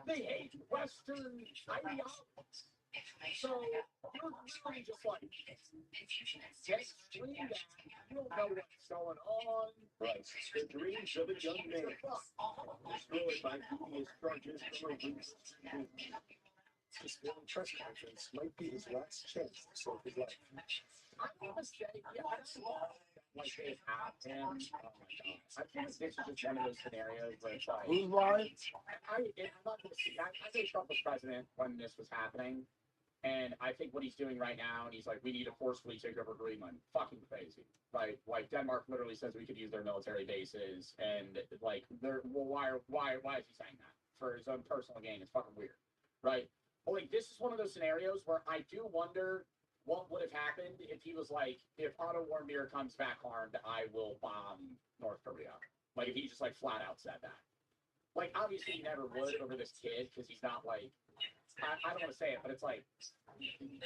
They hate Western ideologies. So you're literally just like getting screamed at. You don't know what's going on. Right. The dreams of a young man destroyed by previous charges for abuse. This morning press conference might be his last chance to save his life. I want to say, yeah, that's like they have him. Oh my god! I think this is just one of those scenarios where it's like, Who's lying? I'm not gonna see. I think Trump was president when this was happening, and I think what he's doing right now, and he's like, we need to forcefully take over Greenland. Fucking crazy, right? Like Denmark literally says we could use their military bases, and like, they're well, why is he saying that for his own personal gain? It's fucking weird, right? But like, this is one of those scenarios where I do wonder what would have happened if he was like, if Otto Warmbier comes back armed, I will bomb North Korea. Like, if he just like flat out said that. Like, obviously he never would over this kid because he's not like, I don't want to say it, but it's like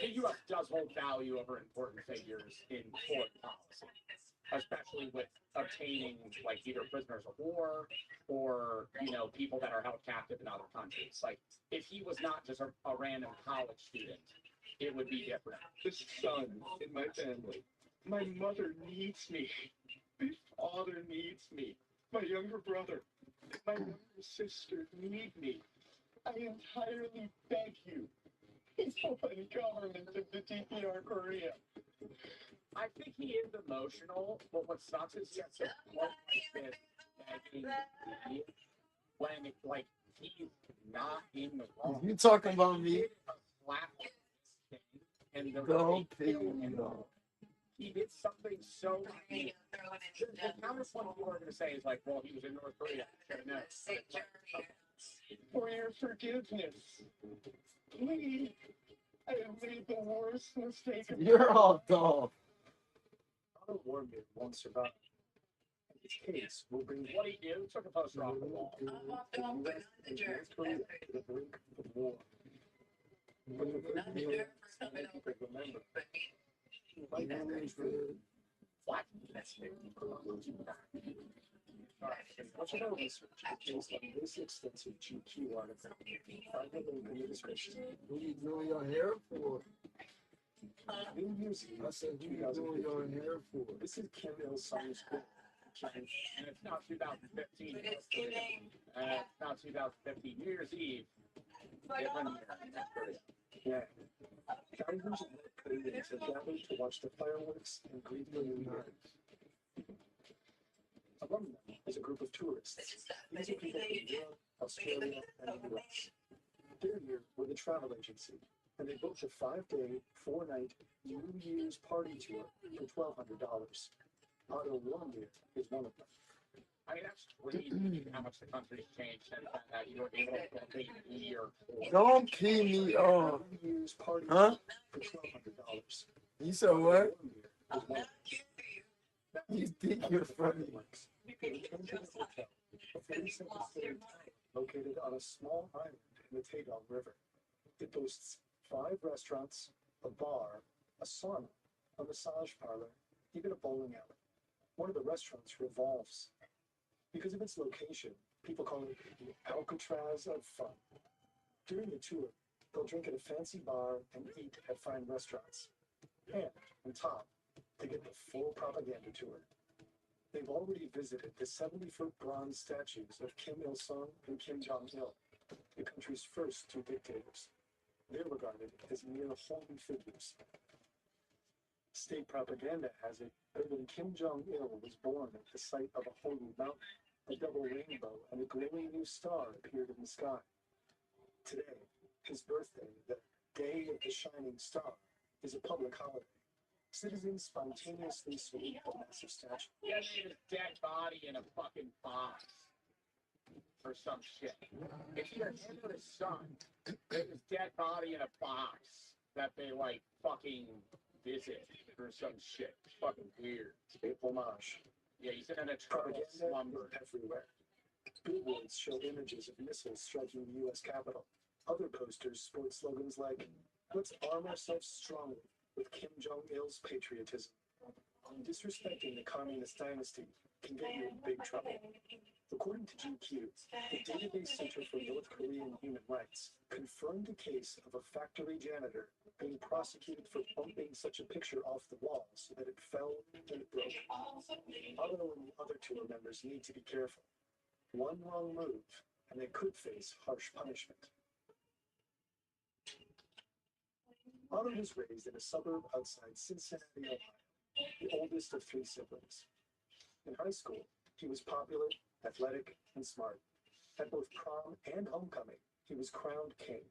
the U.S. does hold value over important figures in foreign policy, especially with obtaining like either prisoners of war or people that are held captive in other countries. Like, if he was not just a random college student, it would be different. The son in my family. My mother needs me. My father needs me. My younger brother and my younger sister need me. I entirely beg you. Help the government of the DPR Korea. I think he is emotional, but what sucks is he has to point like this begging me when like he's not in the wrong. You talking about me? And the Don't pick me up. He did something so. The counterpoint people are going to say is like, well, he was in North Korea. No. For your forgiveness. Please. I have made the worst mistake of You're all dumb. Otto Warmbier won't survive. His case will bring what he do? Took a poster off the wall. North Korea to the brink of war. But the good news is many people remember. Like What? Much of our research is on this extensive GQ article. Find the link in the description. What are you doing your hair for? New music. I said, what are you doing your hair for? This is Kim Il-sung's book. And it's now 2015. It's now 2015. New Year's Eve. Different year. Yeah. Thousands of Koreans have gathered to watch the fireworks and greet the new year. Among them is a group of tourists. These are people from Europe, Australia, and the US. They're here with a travel agency, and they booked a 5-day, 4-night New Year's party tour for $1,200. Otto Warmbier is one of them. I mean, that's crazy how much the country's changed since that you were able to book a year. Don't pee me off. New Year's party Huh? for $1,200. You said what? Is one of You think you're funny. They returned to the hotel, a 37-story town located on a small island in the Taedong River. It boasts 5 restaurants, a bar, a sauna, a massage parlor, even a bowling alley. One of the restaurants revolves. Because of its location, people call it the Alcatraz of fun. During the tour, they'll drink at a fancy bar and eat at fine restaurants. And, on top, they get the full propaganda tour. They've already visited the 70-foot bronze statues of Kim Il-sung and Kim Jong-il, the country's first 2 dictators. They're regarded as near holy figures. State propaganda has it that when Kim Jong-il was born at the site of a holy mountain, a double rainbow and a glowing new star appeared in the sky. Today, his birthday, the Day of the Shining Star, is a public holiday. Citizens spontaneously salute the massive statue. Yeah, his dead body in a fucking box. Or some shit. It's either him or his son. There's his dead body in a box that they like fucking visit or some shit. It's fucking weird. State homage. Yeah, he's in an eternal Propaganda slumber. is everywhere. Billboards show images of missiles striking the U.S. Capitol. Other posters sport slogans like, "Let's arm ourselves strongly with Kim Jong-il's patriotism." Disrespecting the communist dynasty can get you in big trouble. According to GQ, the Database Center for North Korean Human Rights confirmed a case of a factory janitor being prosecuted for bumping such a picture off the wall so that it fell and it broke. Otto and the other tour members need to be careful. One wrong move, and they could face harsh punishment. Otto was raised in a suburb outside Cincinnati, Ohio, the oldest of three siblings. In high school, he was popular, athletic, and smart. At both prom and homecoming, he was crowned king.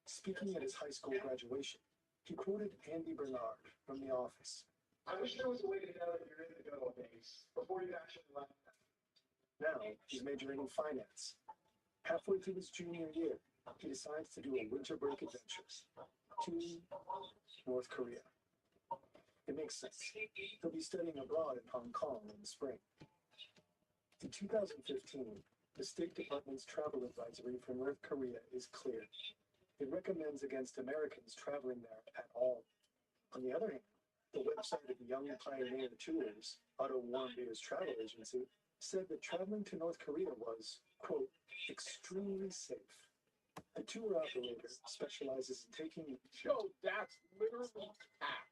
Speaking at his high school graduation, he quoted Andy Bernard from The Office. I wish there was a way to know that you're in the good old days before you actually left. Now, he's majoring in finance. Halfway through his junior year, he decides to do a winter break adventure to North Korea. It makes sense. He'll be studying abroad in Hong Kong in the spring. In 2015, the State Department's travel advisory for North Korea is clear. It recommends against Americans traveling there at all. On the other hand, the website of Young Pioneer Tours, Otto Warmbier's travel agency, said that traveling to North Korea was, quote, extremely safe. The tour operator specializes in taking... Yo, that's literally cap.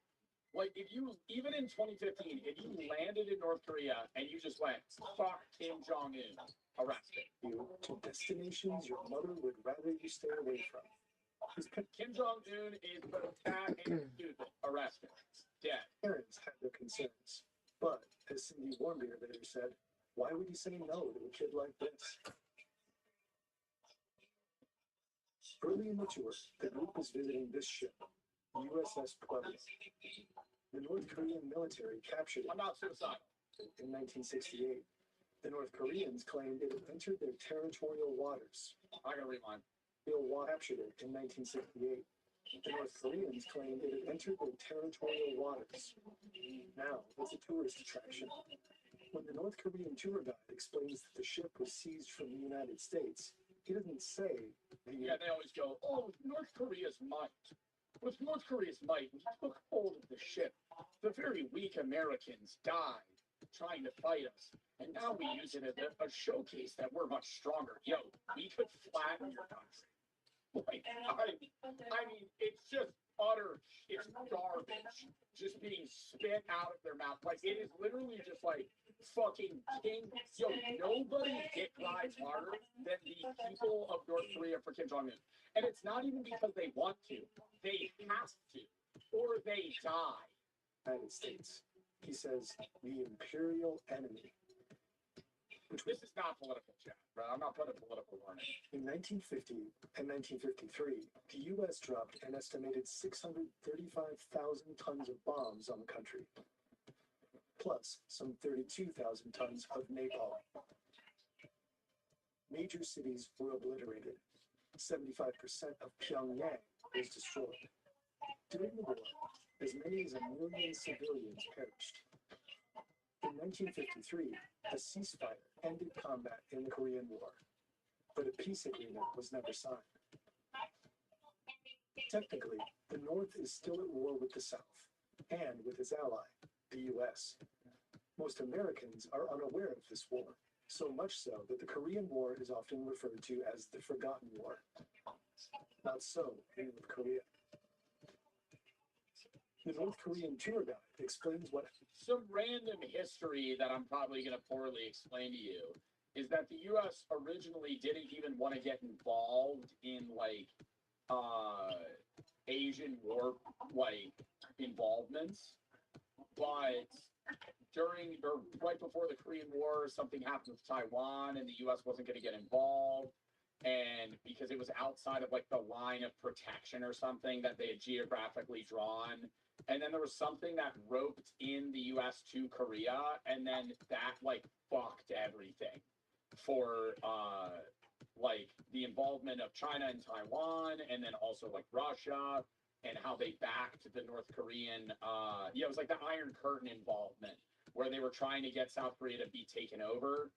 Like, if you, even in 2015, if you landed in North Korea and you just went, fuck Kim Jong-un, arrested. you to destinations your mother would rather you stay away from. Kim Jong-un is fat and stupid, arrested, dead. Parents had their concerns, but, as Cindy Warmbier later said, why would you say no to a kid like this? Early in the tour, the group was visiting this ship, USS Pueblo. The North Korean military captured it I'm not suicidal. in 1968. The North Koreans claimed it had entered their territorial waters. I gotta rewind. Bill Watt captured it in 1968. The North Koreans claimed it had entered their territorial waters. Now, it's a tourist attraction. When the North Korean tour guide explains that the ship was seized from the United States, he doesn't say Yeah, they always go, oh, North Korea's might. With North Korea's might, we took hold of the ship. The very weak Americans died trying to fight us. And now we use it as a showcase that we're much stronger. Yo, we could flatten your country. Like, I mean, it's just utter, it's garbage just being spit out of their mouth. Like, it is literally just like fucking king. Yo, nobody dick rides harder than the people of North Korea for Kim Jong-un. And it's not even because they want to. They have to. Or they die. United States. He says, the imperial enemy. This is not political chat, bro. I'm not putting a political warning. In 1950 and 1953, the U.S. dropped an estimated 635,000 tons of bombs on the country, plus some 32,000 tons of napalm. Major cities were obliterated. 75% of Pyongyang was destroyed. During the war, as many as 1 million civilians perished. In 1953, a ceasefire ended combat in the Korean War, but a peace agreement was never signed. Technically, the North is still at war with the South, and with its ally, the U.S. Most Americans are unaware of this war, so much so that the Korean War is often referred to as the Forgotten War. Not so in North Korea. The North Korean tour guide explains what... Some random history that I'm probably going to poorly explain to you is that the U.S. originally didn't even want to get involved in, like, Asian war, like, involvements. But during, or right before the Korean War, something happened with Taiwan, and the U.S. wasn't going to get involved. And because it was outside of, like, the line of protection or something that they had geographically drawn. And then there was something that roped in the U.S. to Korea, and then that, like, fucked everything for, like, the involvement of China and Taiwan, and then also, like, Russia, and how they backed the North Korean, it was like the Iron Curtain involvement, where they were trying to get South Korea to be taken over.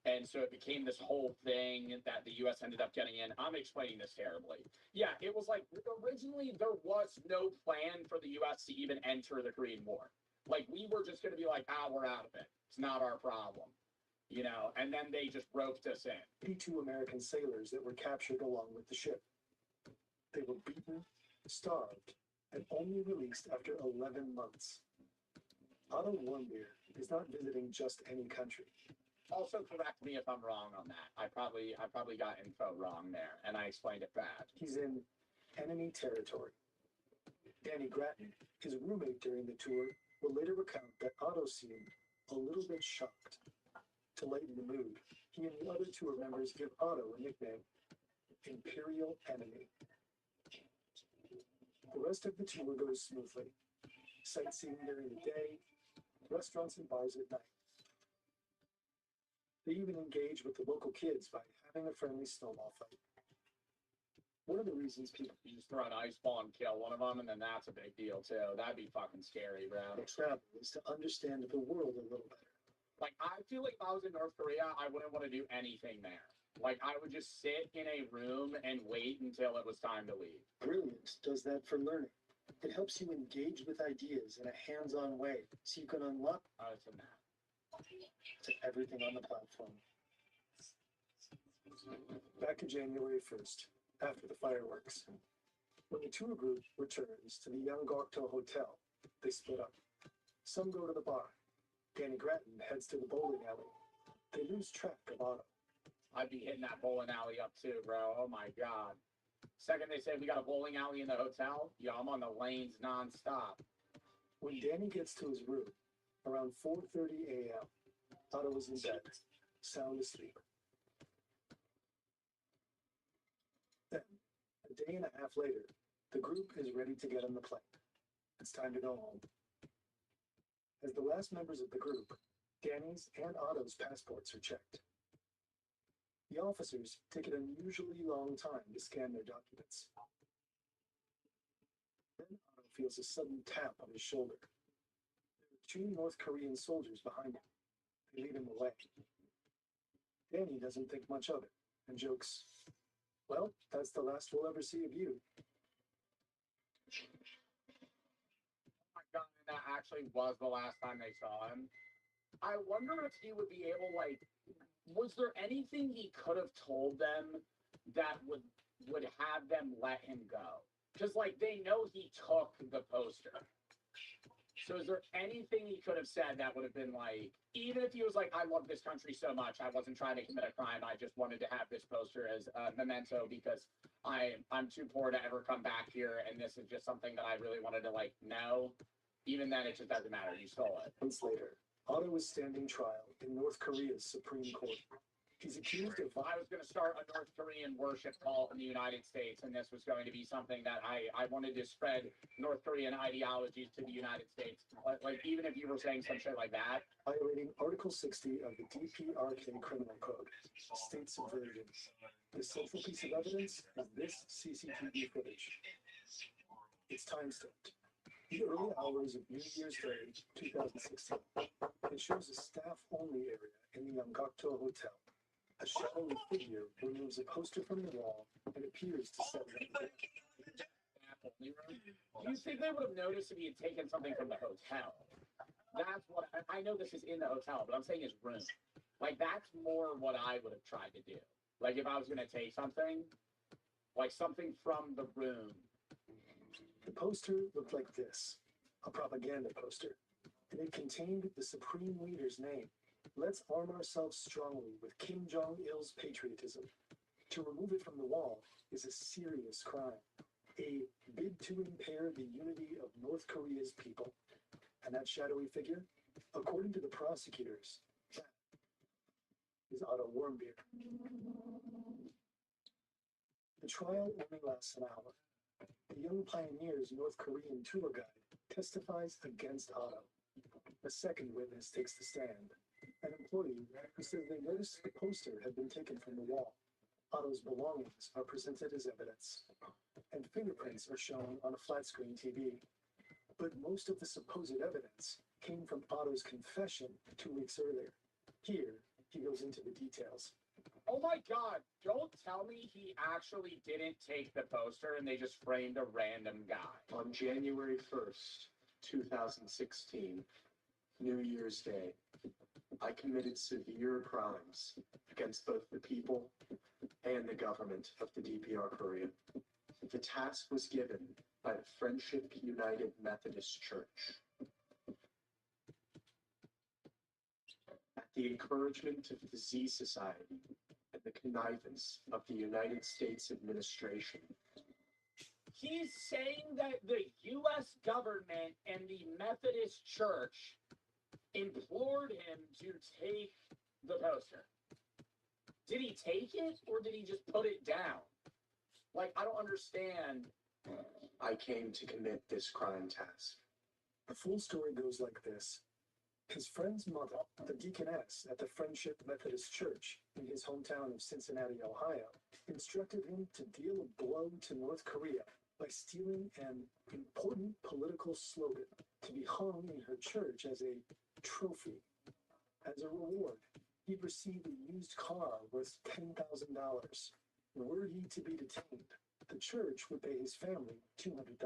And so it became this whole thing that the U.S. ended up getting in. I'm explaining this terribly. Yeah, it was like, originally there was no plan for the U.S. to even enter the Korean War. Like, we were just going to be like, we're out of it. It's not our problem. you know, and then they just roped us in. 82 American sailors that were captured along with the ship. They were beaten, starved, and only released after 11 months. Otto Warmbier is not visiting just any country. Also, correct me if I'm wrong on that. I probably got info wrong there, and I explained it bad. He's in enemy territory. Danny Grattan, his roommate during the tour, will later recount that Otto seemed a little bit shocked. To lighten the mood, he and the other tour members give Otto a nickname, Imperial Enemy. The rest of the tour goes smoothly. Sightseeing during the day, restaurants and bars at night. They even engage with the local kids by having a friendly snowball fight. One of the reasons people You just throw an ice ball and kill one of them, and then that's a big deal too. That'd be fucking scary, bro. travel is to understand the world a little better. Like, I feel like if I was in North Korea, I wouldn't want to do anything there. Like, I would just sit in a room and wait until it was time to leave. Brilliant does that for learning. It helps you engage with ideas in a hands-on way so you can unlock It's a nap. to everything on the platform. Back to January 1st, after the fireworks. When the tour group returns to the Yanggokdo Hotel, they split up. Some go to the bar. Danny Grattan heads to the bowling alley. They lose track of Otto. I'd be hitting that bowling alley up too, bro. Oh my god. Second they say we got a bowling alley in the hotel, yo, I'm on the lanes nonstop. When Danny gets to his room, around 4:30 a.m., Otto is in bed, sound asleep. Then, a day and a half later, the group is ready to get on the plane. It's time to go home. As the last members of the group, Danny's and Otto's passports are checked. The officers take an unusually long time to scan their documents. Then Otto feels a sudden tap on his shoulder. There are two North Korean soldiers behind him. They lead him away. Danny doesn't think much of it and jokes, "Well, that's the last we'll ever see of you." Oh my god, and that actually was the last time they saw him. I wonder if he would be able, like, was there anything he could have told them that would have them let him go? Because, like, they know he took the poster. So is there anything he could have said that would have been like, even if he was like, I love this country so much, I wasn't trying to commit a crime, I just wanted to have this poster as a memento because I'm too poor to ever come back here, and this is just something that I really wanted to, like, know. Even then, it just doesn't matter. You stole it. Months later, Otto is standing trial in North Korea's Supreme Court. He's accused of I was going to start a North Korean worship cult in the United States, and this was going to be something that I wanted to spread North Korean ideologies to the United States. Like, even if you were saying some shit like that. violating Article 60 of the DPRK Criminal Code, state subversion. The central piece of evidence is this CCTV footage. It's time-stamped. The early hours of New Year's Day, 2016. It shows a staff-only area in the Yanggokdo Hotel. A shadowy figure removes a poster from the wall and appears to set it up. Do you think they would have noticed if he had taken something from the hotel? That's what I know. This is in the hotel, but I'm saying his room. Like, that's more what I would have tried to do. Like, if I was going to take something, like something from the room. The poster looked like this, a propaganda poster, and it contained the Supreme Leader's name. Let's arm ourselves strongly with Kim Jong-il's patriotism. To remove it from the wall is a serious crime, a bid to impair the unity of North Korea's people. And that shadowy figure, according to the prosecutors, that is Otto Warmbier. The trial only lasts an hour. The Young Pioneers North Korean tour guide testifies against Otto. A second witness takes the stand, an employee who says they noticed the poster had been taken from the wall. Otto's belongings are presented as evidence, and fingerprints are shown on a flat-screen TV. But most of the supposed evidence came from Otto's confession 2 weeks earlier. Here, he goes into the details. Oh my god, don't tell me he actually didn't take the poster and they just framed a random guy. On January 1st, 2016, New Year's Day, I committed severe crimes against both the people and the government of the DPR Korea. The task was given by the Friendship United Methodist Church. At the encouragement of the Z Society and the connivance of the United States administration, He's saying that the U.S. government and the Methodist Church implored him to take the poster. Did he take it or did he just put it down? Like, I don't understand. I came to commit this crime task. The full story goes like this. His friend's mother, the deaconess at the Friendship Methodist Church in his hometown of Cincinnati, Ohio, instructed him to deal a blow to North Korea by stealing an important political slogan to be hung in her church as a trophy. As a reward, he'd receive a used car worth $10,000. Were he to be detained, the church would pay his family $200,000.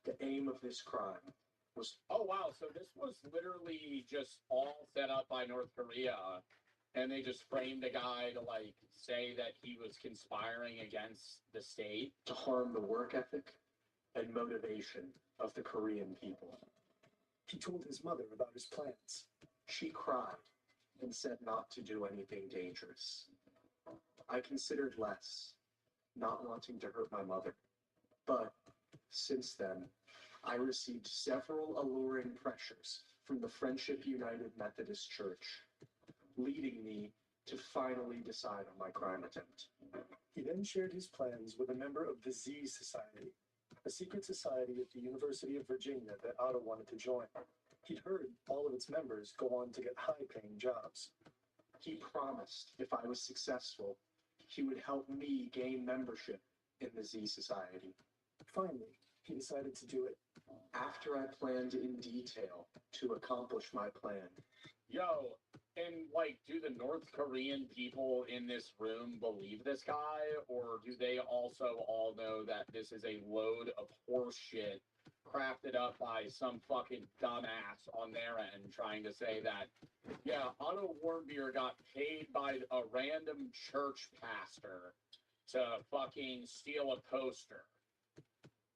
The aim of this crime was... Oh, wow. So this was literally just all set up by North Korea. And they just framed a guy to, like, say that he was conspiring against the state. To harm the work ethic and motivation of the Korean people. He told his mother about his plans. She cried and said not to do anything dangerous. I considered less, not wanting to hurt my mother. But since then, I received several alluring pressures from the Friendship United Methodist Church, leading me to finally decide on my crime attempt. He then shared his plans with a member of the Z Society, a secret society at the University of Virginia that Otto wanted to join. He'd heard all of its members go on to get high-paying jobs. He promised if I was successful, he would help me gain membership in the Z Society. Finally, he decided to do it. After I planned in detail to accomplish my plan. Yo, and, like, do the North Korean people in this room believe this guy? Or do they also all know that this is a load of horse shit crafted up by some fucking dumbass on their end trying to say that, yeah, Otto Warmbier got paid by a random church pastor to fucking steal a poster?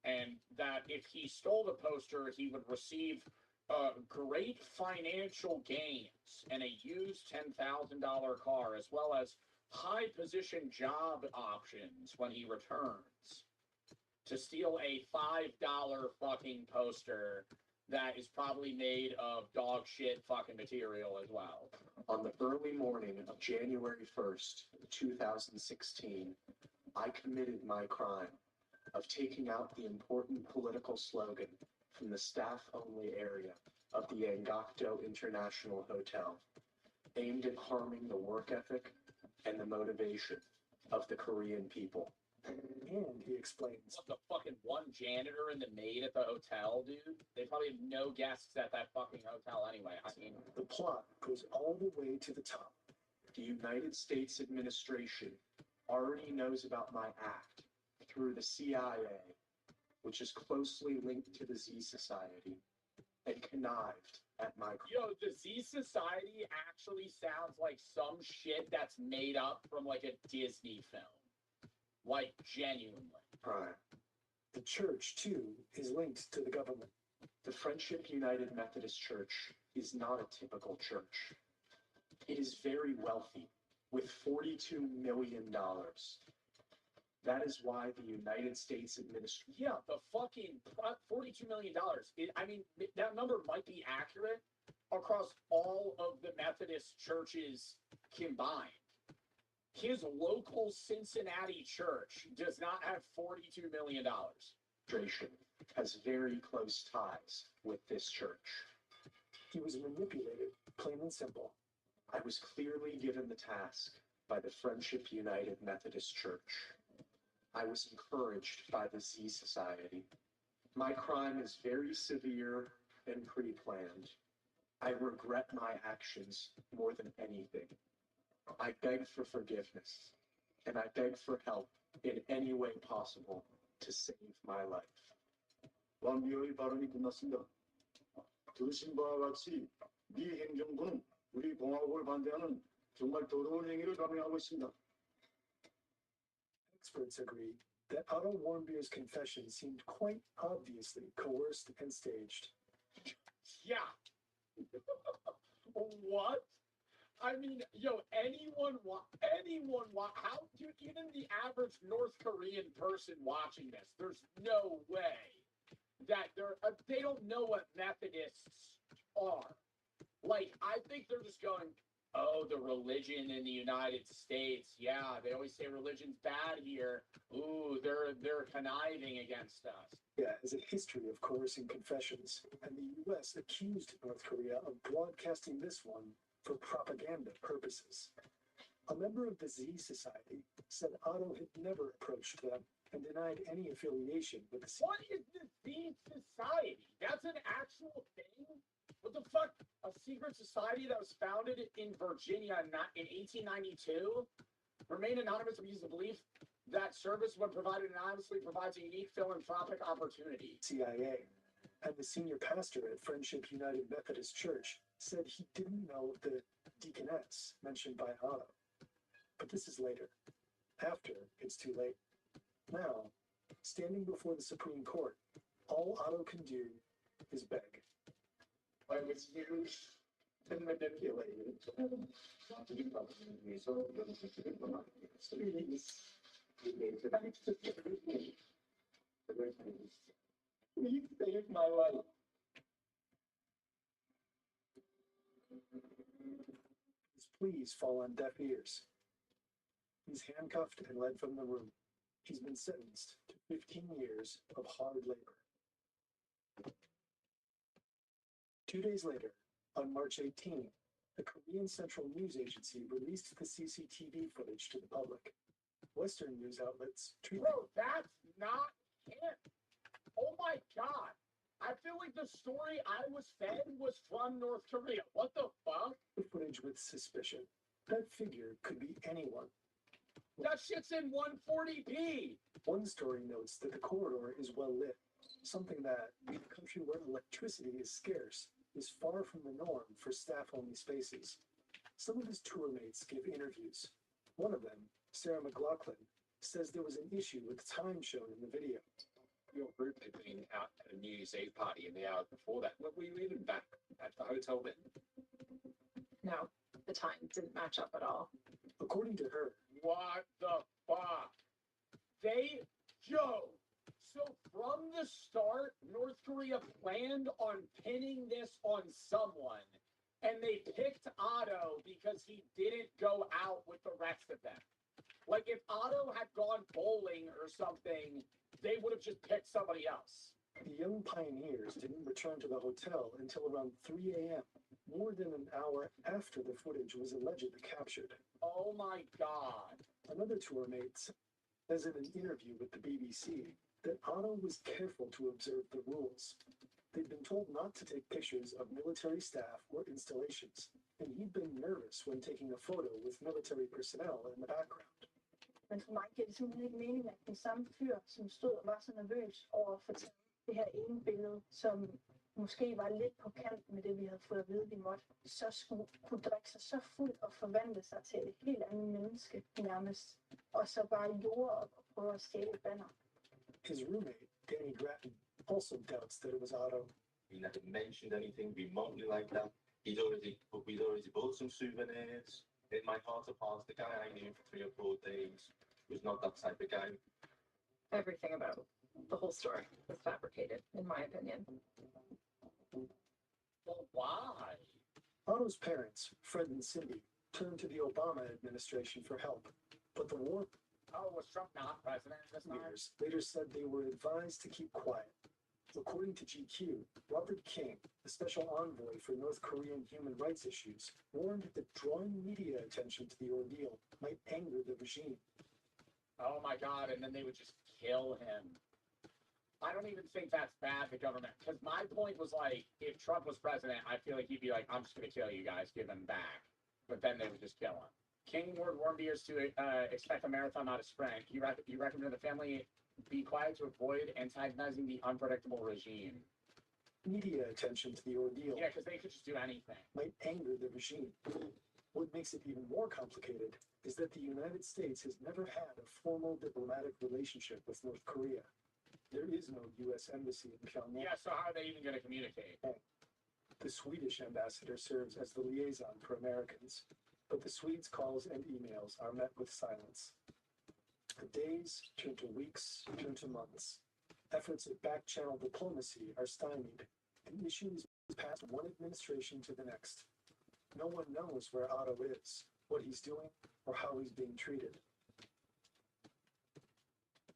And that if he stole the poster, he would receive great financial gains and a used $10,000 car, as well as high position job options when he returns. To steal a $5 fucking poster that is probably made of dog shit fucking material as well. On the early morning of January 1st, 2016, I committed my crime of taking out the important political slogan from the staff-only area of the Angakdo International Hotel, aimed at harming the work ethic and the motivation of the Korean people. And he explains, What, the fucking one janitor and the maid at the hotel, dude? They probably have no guests at that fucking hotel anyway. I mean, the plot goes all the way to the top. The United States administration already knows about my act through the CIA, which is closely linked to the Z Society, and connived at my... yo, the Z Society actually sounds like some shit that's made up from, like, a Disney film. Like, genuinely. crime. The church, too, is linked to the government. The Friendship United Methodist Church is not a typical church. It is very wealthy, with $42 million. That is why the United States administration... Yeah, the fucking $42 million. I mean, that number might be accurate across all of the Methodist churches combined. His local Cincinnati church does not have $42 million. Administration has very close ties with this church. He was manipulated, plain and simple. I was clearly given the task by the Friendship United Methodist Church. I was encouraged by the Z Society. My crime is very severe and pre-planned. I regret my actions more than anything. I beg for forgiveness, and I beg for help in any way possible to save my life. 완비의 발언이 끝났습니다. 들으신 바와 같이 네 행정부는 우리 공화국을 반대하는 정말 더러운 행위를 감행하고 있습니다. Experts agree that Otto Warmbier's confession seemed quite obviously coerced and staged. Yeah. What? I mean, yo, how, dude, even the average North Korean person watching this, there's no way that they don't know what Methodists are. Like, I think they're just going, oh, the religion in the United States. Yeah, they always say religion's bad here. Ooh, they're conniving against us. Korea has a history of coercing confessions, and the U.S. accused North Korea of broadcasting this one for propaganda purposes. A member of the Z Society said Otto had never approached them and denied any affiliation with the What is the Z Society? That's an actual thing? What the fuck? A secret society that was founded in Virginia in 1892? Remain anonymous because of the belief that service, when provided anonymously, provides a unique philanthropic opportunity. CIA. And the senior pastor at Friendship United Methodist Church said he didn't know the deaconess mentioned by Otto. But this is later. After it's too late. Now, standing before the Supreme Court, all Otto can do is beg. I was used and manipulated. Please save my life. His pleas fall on deaf ears. He's handcuffed and led from the room. He's been sentenced to 15 years of hard labor. 2 days later, on March 18, the Korean Central News Agency released the CCTV footage to the public. Western news outlets treated Bro, that's not him. Oh my god. I feel like the story I was fed was from North Korea. What the fuck? the footage with suspicion. That figure could be anyone. That shit's in 140p. One story notes that the corridor is well lit, something that, in a country where electricity is scarce, is far from the norm for staff-only spaces. Some of his tour mates give interviews. One of them, Sarah McLaughlin, says there was an issue with the time shown in the video. Your group had been out at a New Year's Eve party in the hours before that. Were you even back at the hotel then? No, the time didn't match up at all. According to her, What the fuck? So from the start, North Korea planned on pinning this on someone, and they picked Otto because he didn't go out with the rest of them. Like, if Otto had gone bowling or something, they would have just picked somebody else. the young pioneers didn't return to the hotel until around 3 a.m., more than an hour after the footage was allegedly captured. Oh my god. Another tour mate says in an interview with the BBC that Otto was careful to observe the rules. They'd been told not to take pictures of military staff or installations, and he'd been nervous when taking a photo with military personnel in the background. Men for mig giver det simpelthen ikke mening, at den samme fyr, som stod og var så nervøs over at få taget det her ene billede, som måske var lidt på kant med det, vi havde fået at vide, vi måtte, så skulle kunne drikke sig så fuld og forvandle sig til et helt andet menneske nærmest, og så bare jorde op og prøve at stjæle et banner. His roommate, Danny Grattan, also doubts that it was Otto. He never mentioned anything remotely like that. We'd already bought some souvenirs. In my heart of hearts, the guy I knew for 3 or 4 days was not that type of guy. Everything about the whole story was fabricated, in my opinion. Well, why? Otto's parents, Fred and Cindy, turned to the Obama administration for help, but the war Oh, was Trump not president at this time? leaders later said they were advised to keep quiet. According to GQ, Robert King, the special envoy for North Korean human rights issues, warned that drawing media attention to the ordeal might anger the regime. Oh my god, and then they would just kill him. I don't even think that's bad, the government. Because my point was like, if Trump was president, I feel like he'd be like, I'm just going to kill you guys, give him back. But then they would just kill him. King warned Warmbiers to expect a marathon, not a sprint. He recommended the family be quiet to avoid antagonizing the unpredictable regime. Media attention to the ordeal Yeah, because they could just do anything. might anger the regime. What makes it even more complicated is that the United States has never had a formal diplomatic relationship with North Korea. There is no U.S. embassy in Pyongyang. Yeah, so how are they even going to communicate? The Swedish ambassador serves as the liaison for Americans, but the Swedes' calls and emails are met with silence. The days turn to weeks, turn to months. Efforts at back-channel diplomacy are stymied. The issue is passed from one administration to the next. No one knows where Otto is, what he's doing, or how he's being treated.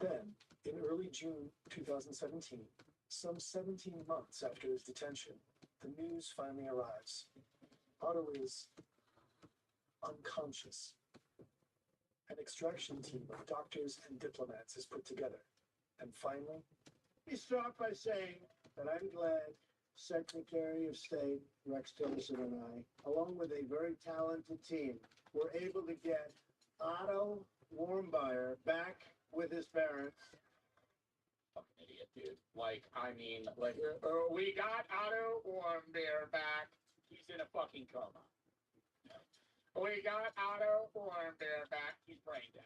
Then, in early June 2017, some 17 months after his detention, the news finally arrives. Otto is unconscious. An extraction team of doctors and diplomats is put together. And finally, Let me start by saying that I'm glad Secretary of State Rex Tillerson and I, along with a very talented team, were able to get Otto Warmbier back with his parents. Fucking idiot, dude. Like, I mean, like, we got Otto Warmbier back. He's in a fucking coma. We got Otto Warmbier back. He's brain dead.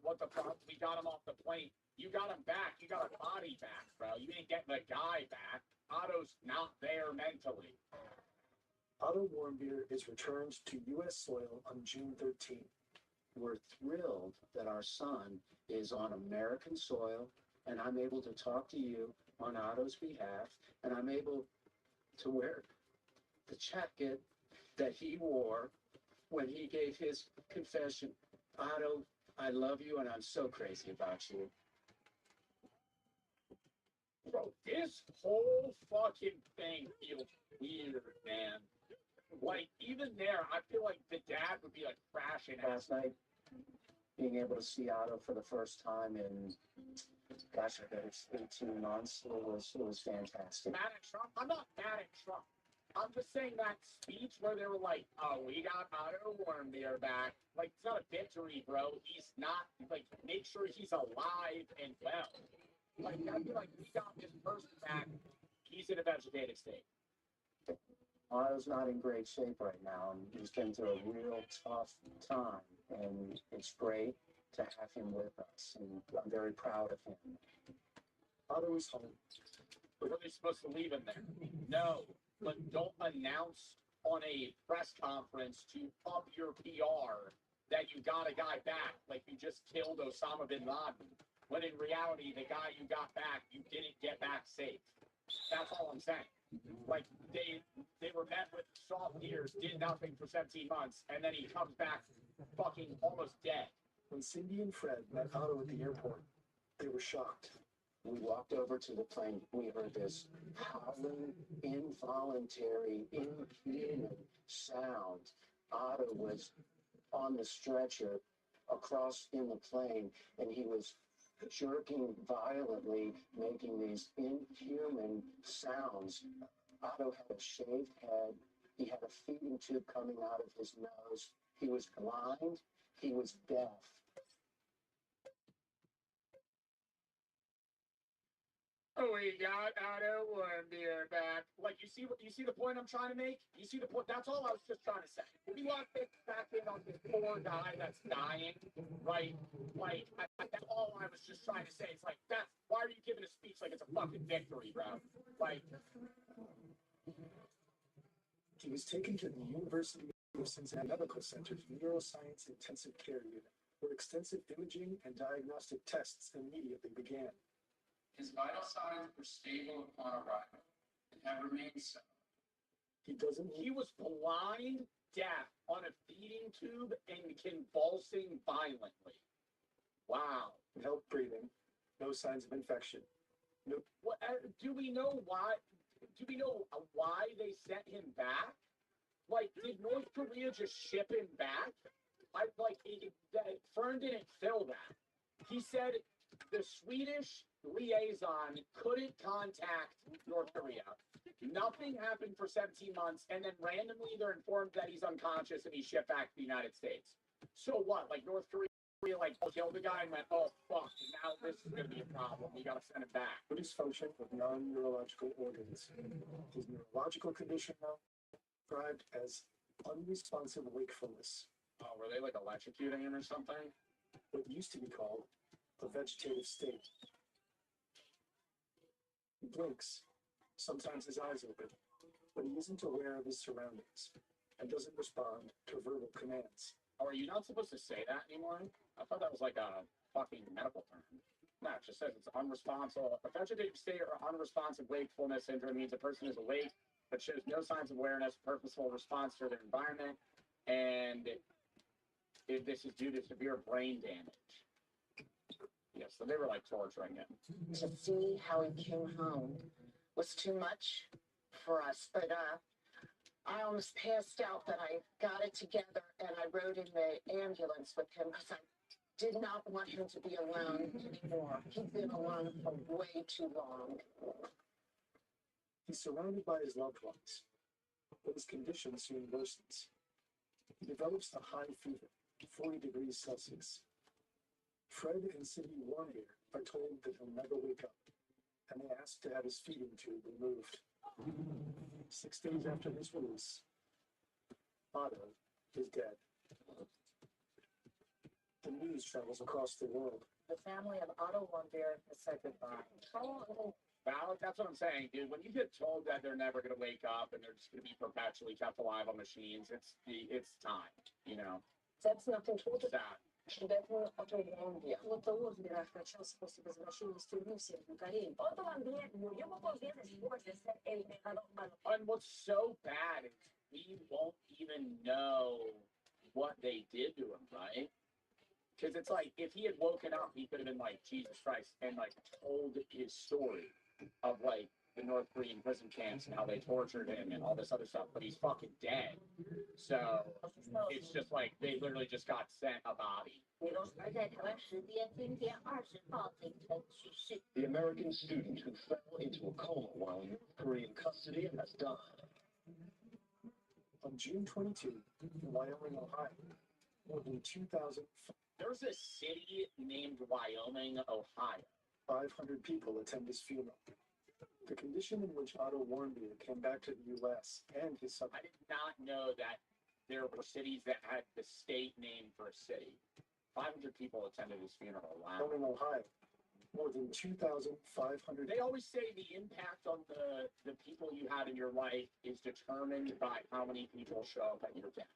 What the fuck? We got him off the plane. You got him back. You got a body back, bro. You didn't get the guy back. Otto's not there mentally. Otto Warmbier is returned to U.S. soil on June 13th. We're thrilled that our son is on American soil, and I'm able to talk to you on Otto's behalf, and I'm able to wear the jacket that he wore when he gave his confession. Otto, I love you, and I'm so crazy about you. Bro, this whole fucking thing feels weird, man. Like, even there, I feel like the dad would be like crashing out. Last night, being able to see Otto for the first time in, gosh, I bet it's 18 months, it was fantastic. Mad at Trump? I'm not mad at Trump. I'm just saying that speech where they were like, oh, we got Otto Warmbier back. Like, it's not a victory, bro. He's not, like, make sure he's alive and well. Like, I feel like we got this person back. He's in a vegetative state. Otto's not in great shape right now, and he's been through a real tough time, and it's great to have him with us, and I'm very proud of him. Otto is home. We're really supposed to leave him there. No, but don't announce on a press conference to up your PR that you got a guy back, like you just killed Osama bin Laden. When in reality, the guy you got back, you didn't get back safe. That's all I'm saying. Like, they were met with soft ears, did nothing for 17 months, and then he comes back fucking almost dead. When Cindy and Fred met Otto at the airport, they were shocked. We walked over to the plane. We heard this howling, involuntary, inhuman sound. Otto was on the stretcher across in the plane, and he was jerking violently, making these inhuman sounds. Otto had a shaved head. He had a feeding tube coming out of his nose. He was blind. He was deaf. We got Otto Warmbier back. Like, you see the point I'm trying to make? You see the point? That's all I was just trying to say. We want to back in on this poor guy that's dying, right? Like, that's all I was just trying to say. It's like, why are you giving a speech like it's a fucking victory, bro? Like, He was taken to the University of Cincinnati Medical Center's Neuroscience Intensive Care Unit, where extensive imaging and diagnostic tests immediately began. His vital signs were stable upon arrival and have remained so. He was blind, deaf, on a feeding tube, and convulsing violently. Wow. Help breathing. No signs of infection. No. What, do we know why? Do we know why they sent him back? Like, did North Korea just ship him back? Fern didn't fill that. He said the Swedish liaison couldn't contact North Korea. Nothing happened for 17 months, and then randomly they're informed that he's unconscious and he's shipped back to the United States. So what? Like, North Korea we like killed the guy and went, oh fuck, now this is gonna be a problem. We gotta send it back. For dysfunction of non-neurological organs. His neurological condition now described as unresponsive wakefulness, Oh, were they like electrocuting him or something? what used to be called a vegetative state. He blinks, sometimes his eyes open, but he isn't aware of his surroundings and doesn't respond to verbal commands. Oh, are you not supposed to say that anymore? I thought that was like a fucking medical term. No, it just says it's unresponsive. A vegetative state or unresponsive wakefulness syndrome means a person is awake but shows no signs of awareness, purposeful response to their environment, and this is due to severe brain damage. Yeah, so they were like torturing him. To see how he came home was too much for us, but I almost passed out, but I got it together and I rode in the ambulance with him because I did not want him to be alone anymore. He'd been alone for way too long. He's surrounded by his loved ones, but his condition soon worsens. He develops a high fever, 40 degrees Celsius. Fred and Cindy Warmbier are told that he'll never wake up, and they ask to have his feeding tube removed. 6 days after his release, Otto is dead. The news travels across the world. The family of Otto Warmbier has said goodbye. Well, that's what I'm saying, dude. When you get told that they're never gonna wake up and they're just gonna be perpetually kept alive on machines, it's time, you know. Selbst nach dem Tod Sad. Studenten Otto Warmbier. Otto Warmbier скончался после возвращения в Северную Корею. Otto Warmbier murió pocos días después de ser el mejor malo. And what's so bad is we won't even know what they did to him, right? Because it's like if he had woken up, he could have been like Jesus Christ and like told his story of like the North Korean prison camps and how they tortured him and all this other stuff, but he's fucking dead. So it's just like they literally just got sent a body. 尼罗斯在台湾时间今天20号凌晨去世。 The American student who fell into a coma while in North Korean custody has died. On June 22, in Wyoming, Ohio, more than 2,500 There's a city named Wyoming, Ohio. people attend his funeral. The condition in which Otto Warmbier came back to the U.S. and his I did not know that there were cities that had the state name for a city. 500 people attended his funeral. Wow. Wyoming, Ohio, more than 2,500 They always say the impact on the people you had in your life is determined by how many people show up at your death.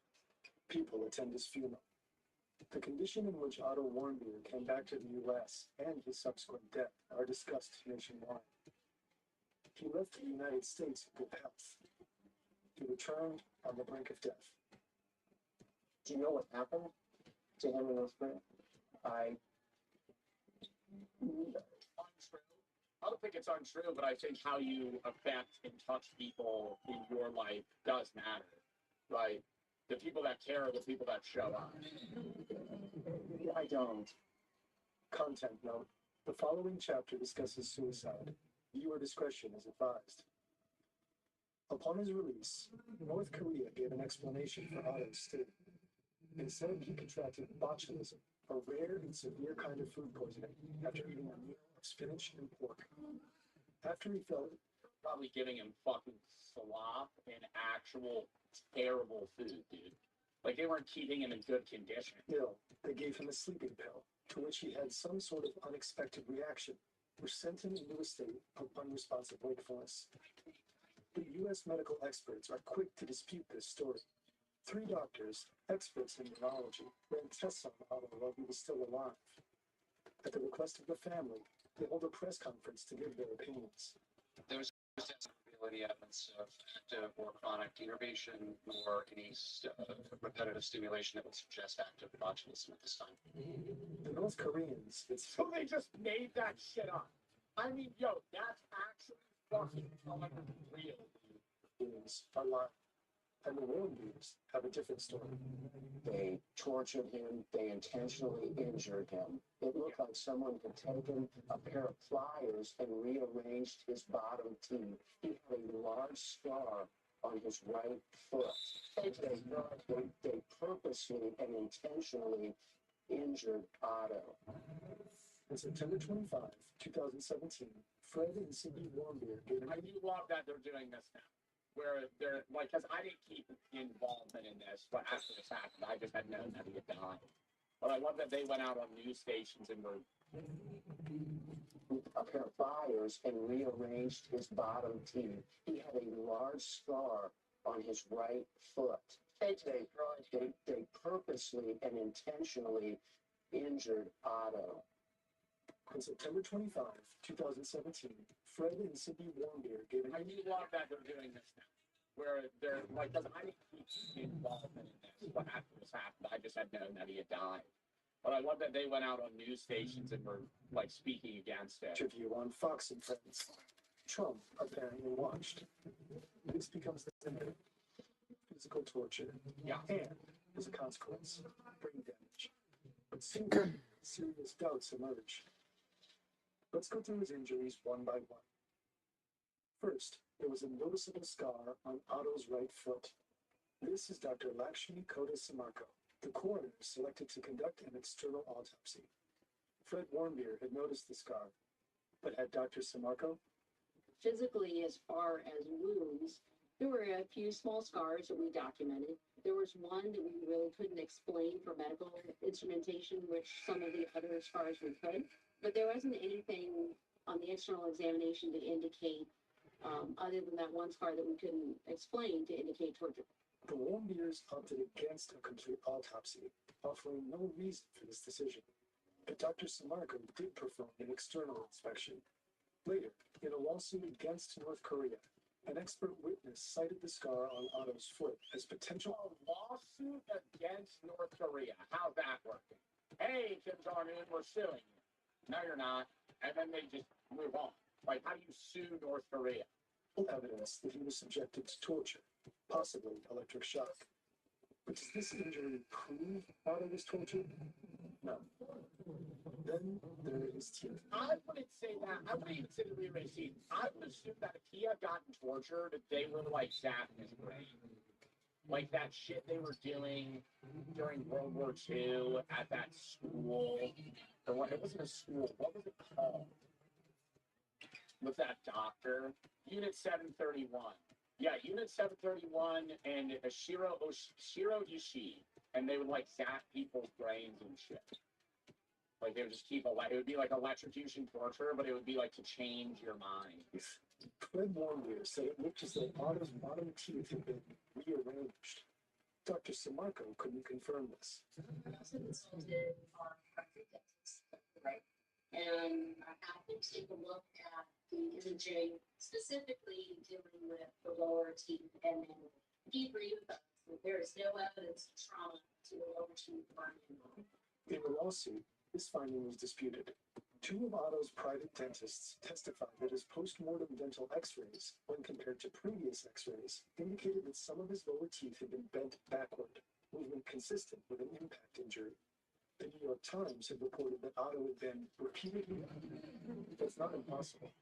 people attend his funeral. The condition in which Otto Warmbier came back to the U.S. and his subsequent death are discussed nationwide. He left the United States in good health. He returned on the brink of death. Do you know what happened to him in North Korea? Untrue. I don't think it's untrue, but I think how you affect and touch people in your life does matter. Right? The people that care are the people that show up. I don't. Content note: the following chapter discusses suicide. Viewer discretion is advised. Upon his release, North Korea gave an explanation for Otto's state. They said he contracted botulism, a rare and severe kind of food poisoning, after eating a meal of spinach and pork. After he felt Probably giving him fucking slop and actual terrible food, dude. Like they weren't keeping him in good condition. ill, they gave him a sleeping pill, to which he had some sort of unexpected reaction, which sent him into a state of unresponsive wakefulness. The U.S. medical experts are quick to dispute this story. 3 doctors, experts in neurology, ran tests on Otto while he was still alive. At the request of the family, they hold a press conference to give their opinions. There's really evidence of active or chronic denervation or any repetitive stimulation that would suggest active botulism at this time. The North Koreans, it's So they just made that shit up. I mean, yo, that's actually fucking unreal. beings are lying, and the Warmbiers have a different story. They tortured him. They intentionally injured him. It looked like someone had taken a pair of pliers and rearranged his bottom teeth. He had a large scar on his right foot. They purposely and intentionally injured Otto. On September 25, 2017, Fred and Cindy Warmbier gave an I do love that they're doing this now. Where they're like, because I didn't keep involvement in this, but after this happened, I just had known that he had died. But I love that they went out on news stations and were a pair of pliers and rearranged his bottom teeth. He had a large scar on his right foot. They purposely and intentionally injured Otto. On September 25, 2017, Fred and Cindy Warmbier gave an I do love that they're doing this now. Where they're like, because I didn't keep involvement in this, but after this happened, I just had known that he had died. But I love that they went out on news stations and were like speaking against it. interview on Fox and Friends. Trump apparently watched. This becomes the symbol of physical torture. Yeah. And, as a consequence, brain damage. But soon, serious doubts emerge. Let's go through his injuries one by one. First, there was a noticeable scar on Otto's right foot. This is Dr. Lakshmi Kota-Samarko, the coroner selected to conduct an external autopsy. Fred Warmbier had noticed the scar, but had Dr. Samarko? Physically, as far as wounds, there were a few small scars that we documented. There was one that we really couldn't explain for medical instrumentation, which some of the other scars we could. But there wasn't anything on the external examination to indicate, other than that one scar that we couldn't explain, to indicate torture. The Warmbiers opted against a complete autopsy, offering no reason for this decision. But Dr. Samarko did perform an external inspection. Later, in a lawsuit against North Korea, an expert witness cited the scar on Otto's foot as potential. A lawsuit against North Korea. How's that working? Hey, Kim Jong-un, we're suing you. No, you're not. And then they just move on. Like, how do you sue North Korea? Evidence that he was subjected to torture, possibly electric shock. But does this injury prove Otto was tortured? No. Then there are his teeth. I wouldn't say that. I wouldn't even say that we were received. I would assume that if he had gotten tortured, they were like zapping his brain. Like that shit they were doing during World War II at that school. Or what? It wasn't a school. What was it called? With that doctor? Unit 731. Yeah, Unit 731 and Shiro Ishii. And they would like zap people's brains and shit. Like they would just keep it would be like electrocution torture, but it would be like to change your mind. Fred Warmbier said it looked as though Otto's bottom teeth had been rearranged. Dr. Samarko couldn't confirm this. I also consulted our private dentist, right? And I had them take a look at the imaging, specifically dealing with the lower teeth, and then debrief us that there is no evidence of trauma to the lower teeth burning. In the lawsuit, this finding was disputed. Two of Otto's private dentists testified that his post-mortem dental x-rays, when compared to previous x-rays, indicated that some of his lower teeth had been bent backward, movement consistent with an impact injury. The New York Times had reported that Otto had been repeatedly. That's not impossible.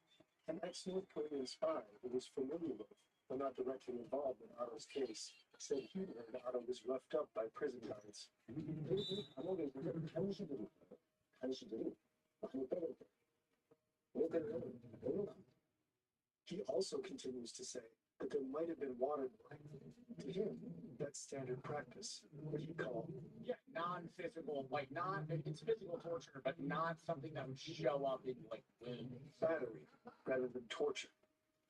An ex-North Korean spy who was familiar with, but not directly involved in Otto's case, said he'd heard Otto was roughed up by prison guards. He also continues to say that there might have been waterboarding. To him, that's standard practice, what he called Non-physical, like it's physical torture, but not something that would show up in like wounds. Battery rather than torture.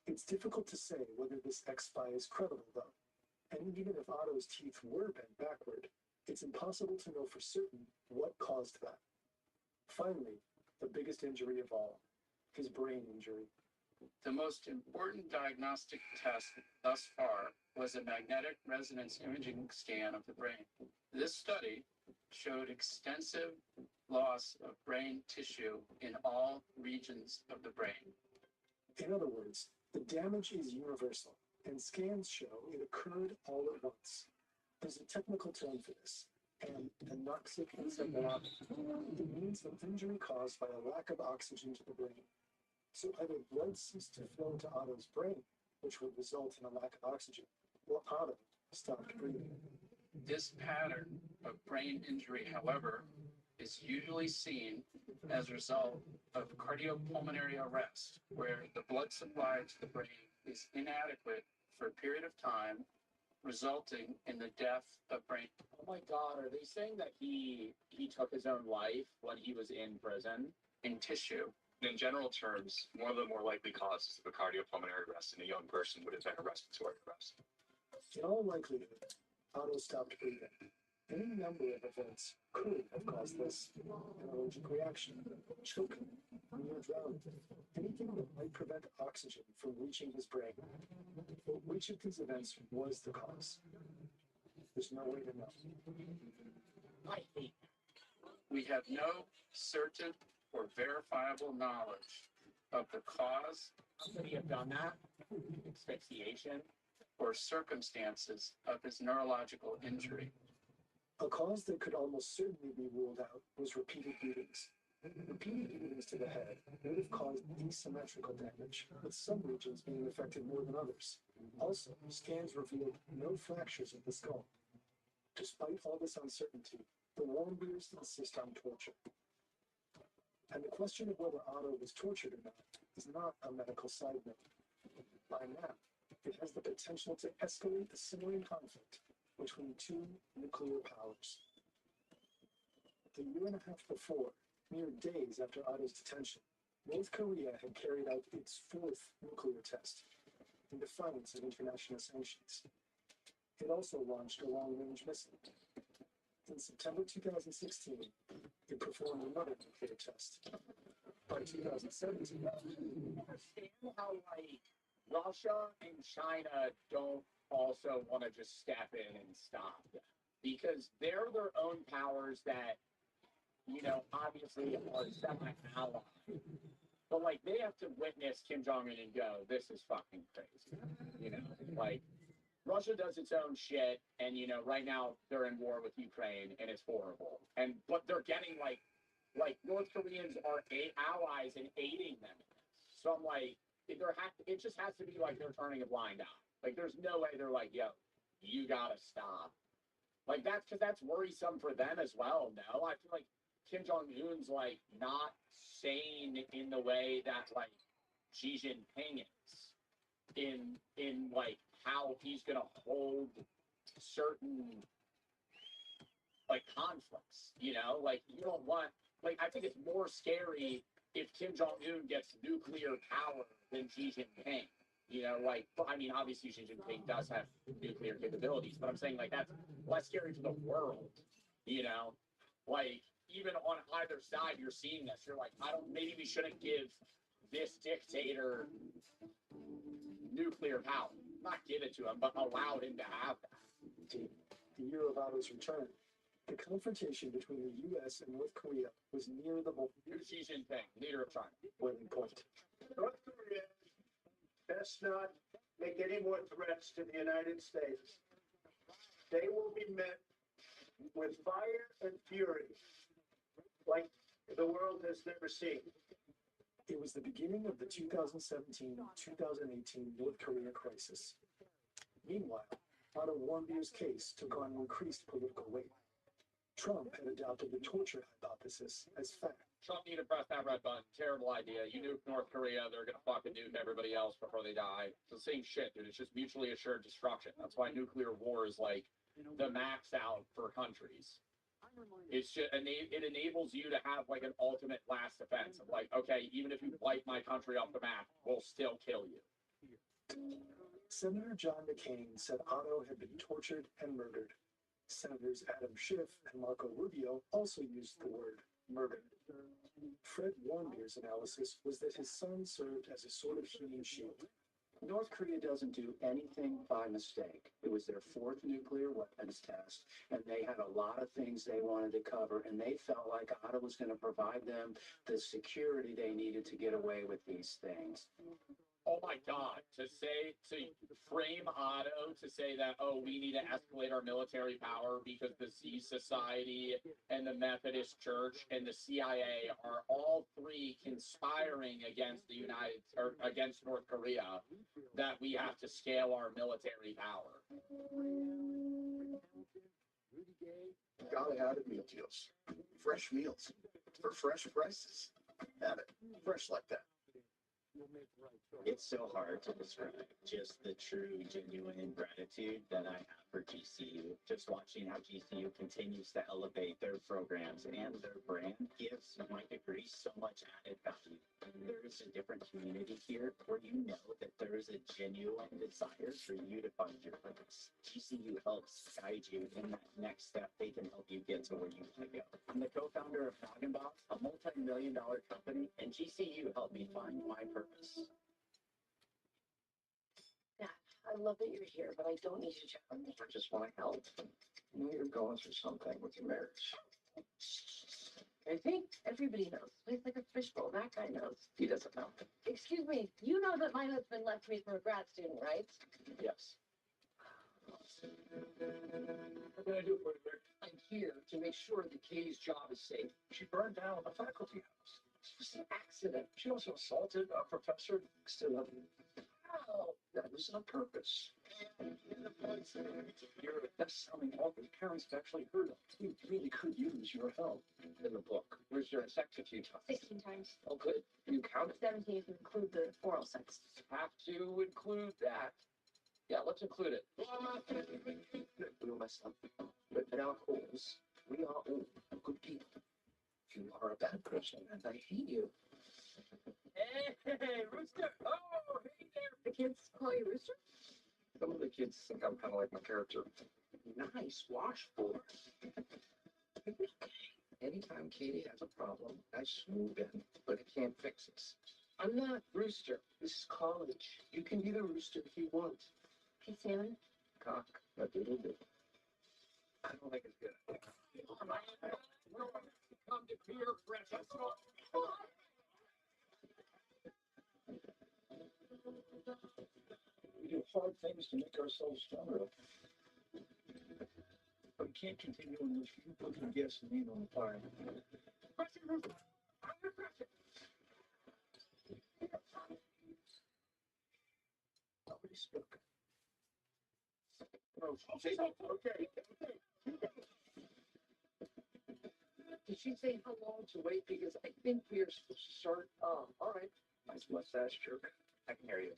It's difficult to say whether this ex-spy is credible, though. And even if Otto's teeth were bent backward, it's impossible to know for certain what caused that. Finally, the biggest injury of all, his brain injury. The most important diagnostic test thus far was a magnetic resonance imaging scan of the brain. This study showed extensive loss of brain tissue in all regions of the brain. In other words, the damage is universal, and scans show it occurred all at once. There's a technical term for this, an anoxic encephalopathy. It means an injury caused by a lack of oxygen to the brain. So either blood ceased to flow to Otto's brain, which would result in a lack of oxygen, or Otto stopped breathing. This pattern of brain injury, however, is usually seen as a result of cardiopulmonary arrest, where the blood supply to the brain is inadequate for a period of time, resulting in the death of brain. Oh my God, are they saying that he took his own life when he was in prison? In tissue. In general terms, one of the more likely causes of a cardiopulmonary arrest in a young person would have been a respiratory arrest. In all likelihood, Otto stopped breathing. Any number of events could have caused this: an allergic reaction, choking, near drowning, anything that might prevent oxygen from reaching his brain. But which of these events was the cause? There's no way to know. I hate We have no certain or verifiable knowledge of the cause Could he have done that? Asphyxiation? or circumstances of his neurological injury. A cause that could almost certainly be ruled out was repeated beatings. Repeated beatings to the head would have caused asymmetrical damage, with some regions being affected more than others. Also, scans revealed no fractures of the skull. Despite all this uncertainty, the Warmbiers insist on torture. And the question of whether Otto was tortured or not is not a medical side note. By now, it has the potential to escalate the simmering conflict between two nuclear powers. A year and a half before, mere days after Otto's detention, North Korea had carried out its fourth nuclear test in defiance of international sanctions. It also launched a long-range missile. In September 2016, it performed another nuclear test. By 2017, understand how like Russia and China don't also want to just step in and stop them because they're their own powers that, you know, obviously are semi-allied. But like they have to witness Kim Jong-un and go, this is fucking crazy. You know, like Russia does its own shit, and you know, right now they're in war with Ukraine, and it's horrible. And but they're getting like North Koreans are allies and aiding them. So I'm like, it just has to be like they're turning a blind eye. Like there's no way they're like, yo, you gotta stop. Like that's because that's worrisome for them as well. No, I feel like Kim Jong Un's like not sane in the way that like Xi Jinping is in like how he's gonna hold certain like conflicts. You know, like you don't want like I think it's more scary if Kim Jong Un gets nuclear power than Xi Jinping. You know, like I mean, obviously Xi Jinping does have nuclear capabilities, but I'm saying like that's less scary for the world. You know, like even on either side, you're seeing this. You're like, maybe we shouldn't give this dictator nuclear power. Not give it to him, but allow him to have that. the year of Otto's return, the confrontation between the U.S. and North Korea was near the Xi Jinping, leader of China. boiling point. North Korea best not make any more threats to the United States. They will be met with fire and fury like the world has never seen. It was the beginning of the 2017-2018 North Korea crisis. Meanwhile, Otto Warmbier's case took on increased political weight. Trump had adopted the torture hypothesis as fact. Trump need to press that red button. Terrible idea. You nuke North Korea, they're gonna fucking nuke everybody else before they die. It's the same shit, dude. It's just mutually assured destruction. That's why nuclear war is like the max out for countries. It's just it enables you to have like an ultimate last defense of like, okay, even if you wipe my country off the map, we'll still kill you. Senator John McCain said Otto had been tortured and murdered. Senators Adam Schiff and Marco Rubio also used the word murder. Fred Warmbier's analysis was that his son served as a sort of human shield. North Korea doesn't do anything by mistake. It was their fourth nuclear weapons test, and they had a lot of things they wanted to cover, and they felt like Otto was going to provide them the security they needed to get away with these things. Oh my God, to frame Otto to say that, oh, we need to escalate our military power because the Z Society and the Methodist Church and the CIA are all three conspiring against against North Korea, that we have to scale our military power. Gotta have it, deals. fresh meals for fresh prices. Have it fresh like that. It's so hard to describe just the true, genuine gratitude that I have for GCU. Just watching how GCU continues to elevate their programs and their brand gives my degree so much added value. There is a different community here where you know that there is a genuine desire for you to find your purpose. GCU helps guide you in that next step. They can help you get to where you want to go. I'm the co-founder of Box, a multi-million-dollar company, and GCU helped me find my purpose. I love that you're here, but I don't need your challenge. I just want to help. I know you're going through something with your marriage. I think everybody knows. It's like a fishbowl. That guy knows. He doesn't know. Excuse me. You know that my husband left me for a grad student, right? Yes. What can I do for you, Rick? I'm here to make sure that Katie's job is safe. She burned down a faculty house. It was an accident. She also assaulted a professor. Still have How? that was on purpose. You're a best-selling author. Parents have actually heard of. We really could use your help in the book. Where's your sex a few times? 16 times. Oh, good. You counted. 17 if you include the oral sex. Have to include that. Yeah, let's include it. We all messed up. But in our holes, we are all good people. You are a bad person, and I hate you. Hey, Rooster! Oh, hey there! The kids call you Rooster? Some of the kids think I'm kind of like my character. Nice washboard. Anytime Katie has a problem, I swoop in, but I can't fix it. I'm not Rooster. This is college. You can be the Rooster if you want. Hey, Salmon. Cock a doodle doo. I don't think it's good. Come to peer pressure. We do hard things to make ourselves stronger. But we can't continue unless you put some gasoline on the fire. Nobody spoke. Oh, okay. Did she say how long to wait? Because I think we are supposed to start. All right. Nice mustache jerk. I can hear you.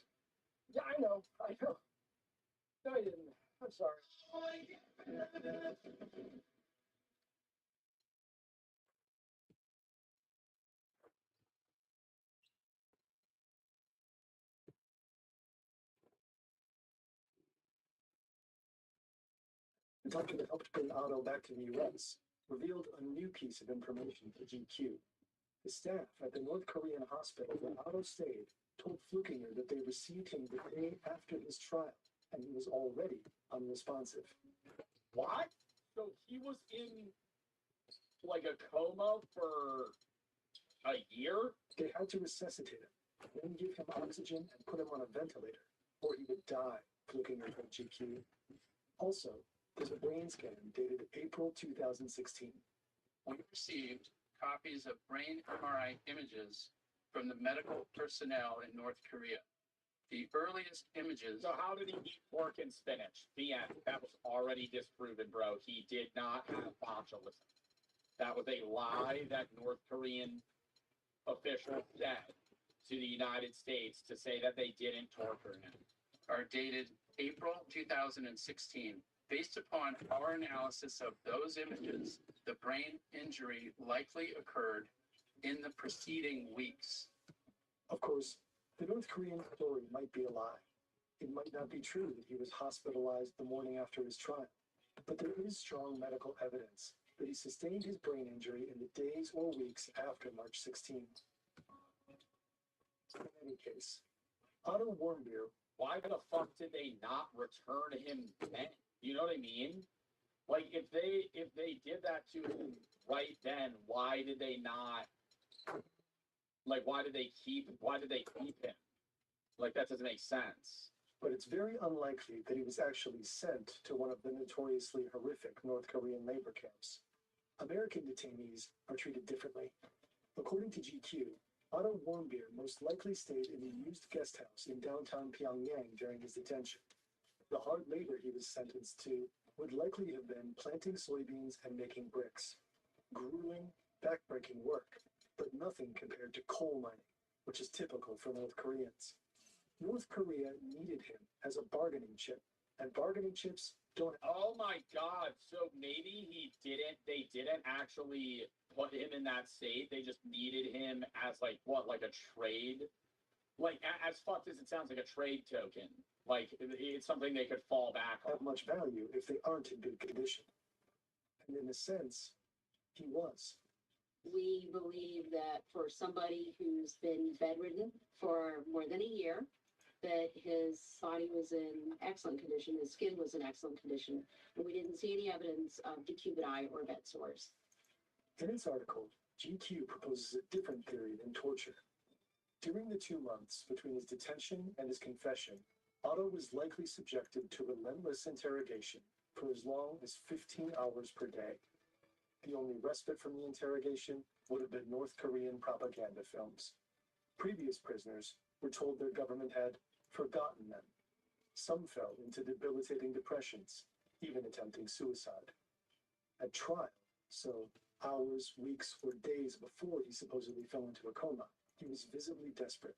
Yeah, I know. No, I didn't. I'm sorry. The document that helped bring Otto back to the US revealed a new piece of information to GQ. The staff at the North Korean hospital where Otto stayed told Flukinger that they received him the day after his trial, and he was already unresponsive. What? So he was in like a coma for a year? They had to resuscitate him, then give him oxygen and put him on a ventilator, or he would die, Flukinger told GQ. Also, there's a brain scan dated April 2016. We received copies of brain MRI images from the medical personnel in North Korea. The earliest images. So how did he eat pork and spinach? The end. That was already disproven, bro. He did not have botulism. That was a lie that North Korean officials said to the United States to say that they didn't torture him. Are dated April 2016. Based upon our analysis of those images, the brain injury likely occurred in the preceding weeks. Of course, the North Korean story might be a lie. It might not be true that he was hospitalized the morning after his trial, but there is strong medical evidence that he sustained his brain injury in the days or weeks after March 16th. In any case, Otto Warmbier. Why the fuck did they not return him then? You know what I mean? Like if they did that to him right then, why did they not? Like why did they keep him? Like that doesn't make sense. But it's very unlikely that he was actually sent to one of the notoriously horrific North Korean labor camps. American detainees are treated differently. According to GQ, Otto Warmbier most likely stayed in a used guest house in downtown Pyongyang during his detention. The hard labor he was sentenced to would likely have been planting soybeans and making bricks. grueling, backbreaking work, but nothing compared to coal mining, which is typical for North Koreans. North Korea needed him as a bargaining chip, and bargaining chips don't. Oh my God! So maybe they didn't actually put him in that state. They just needed him as like a trade. Like as fucked as it sounds, like a trade token. Like it's something they could fall back on. Have much value if they aren't in good condition. And in a sense, he was. We believe that for somebody who's been bedridden for more than a year, that his body was in excellent condition, his skin was in excellent condition, and we didn't see any evidence of decubitus or bed sores. In its article, GQ proposes a different theory than torture. During the 2 months between his detention and his confession, Otto was likely subjected to relentless interrogation for as long as 15 hours per day. The only respite from the interrogation would have been North Korean propaganda films. Previous prisoners were told their government had forgotten them. Some fell into debilitating depressions, even attempting suicide. At trial, so hours, weeks, or days before he supposedly fell into a coma, he was visibly desperate.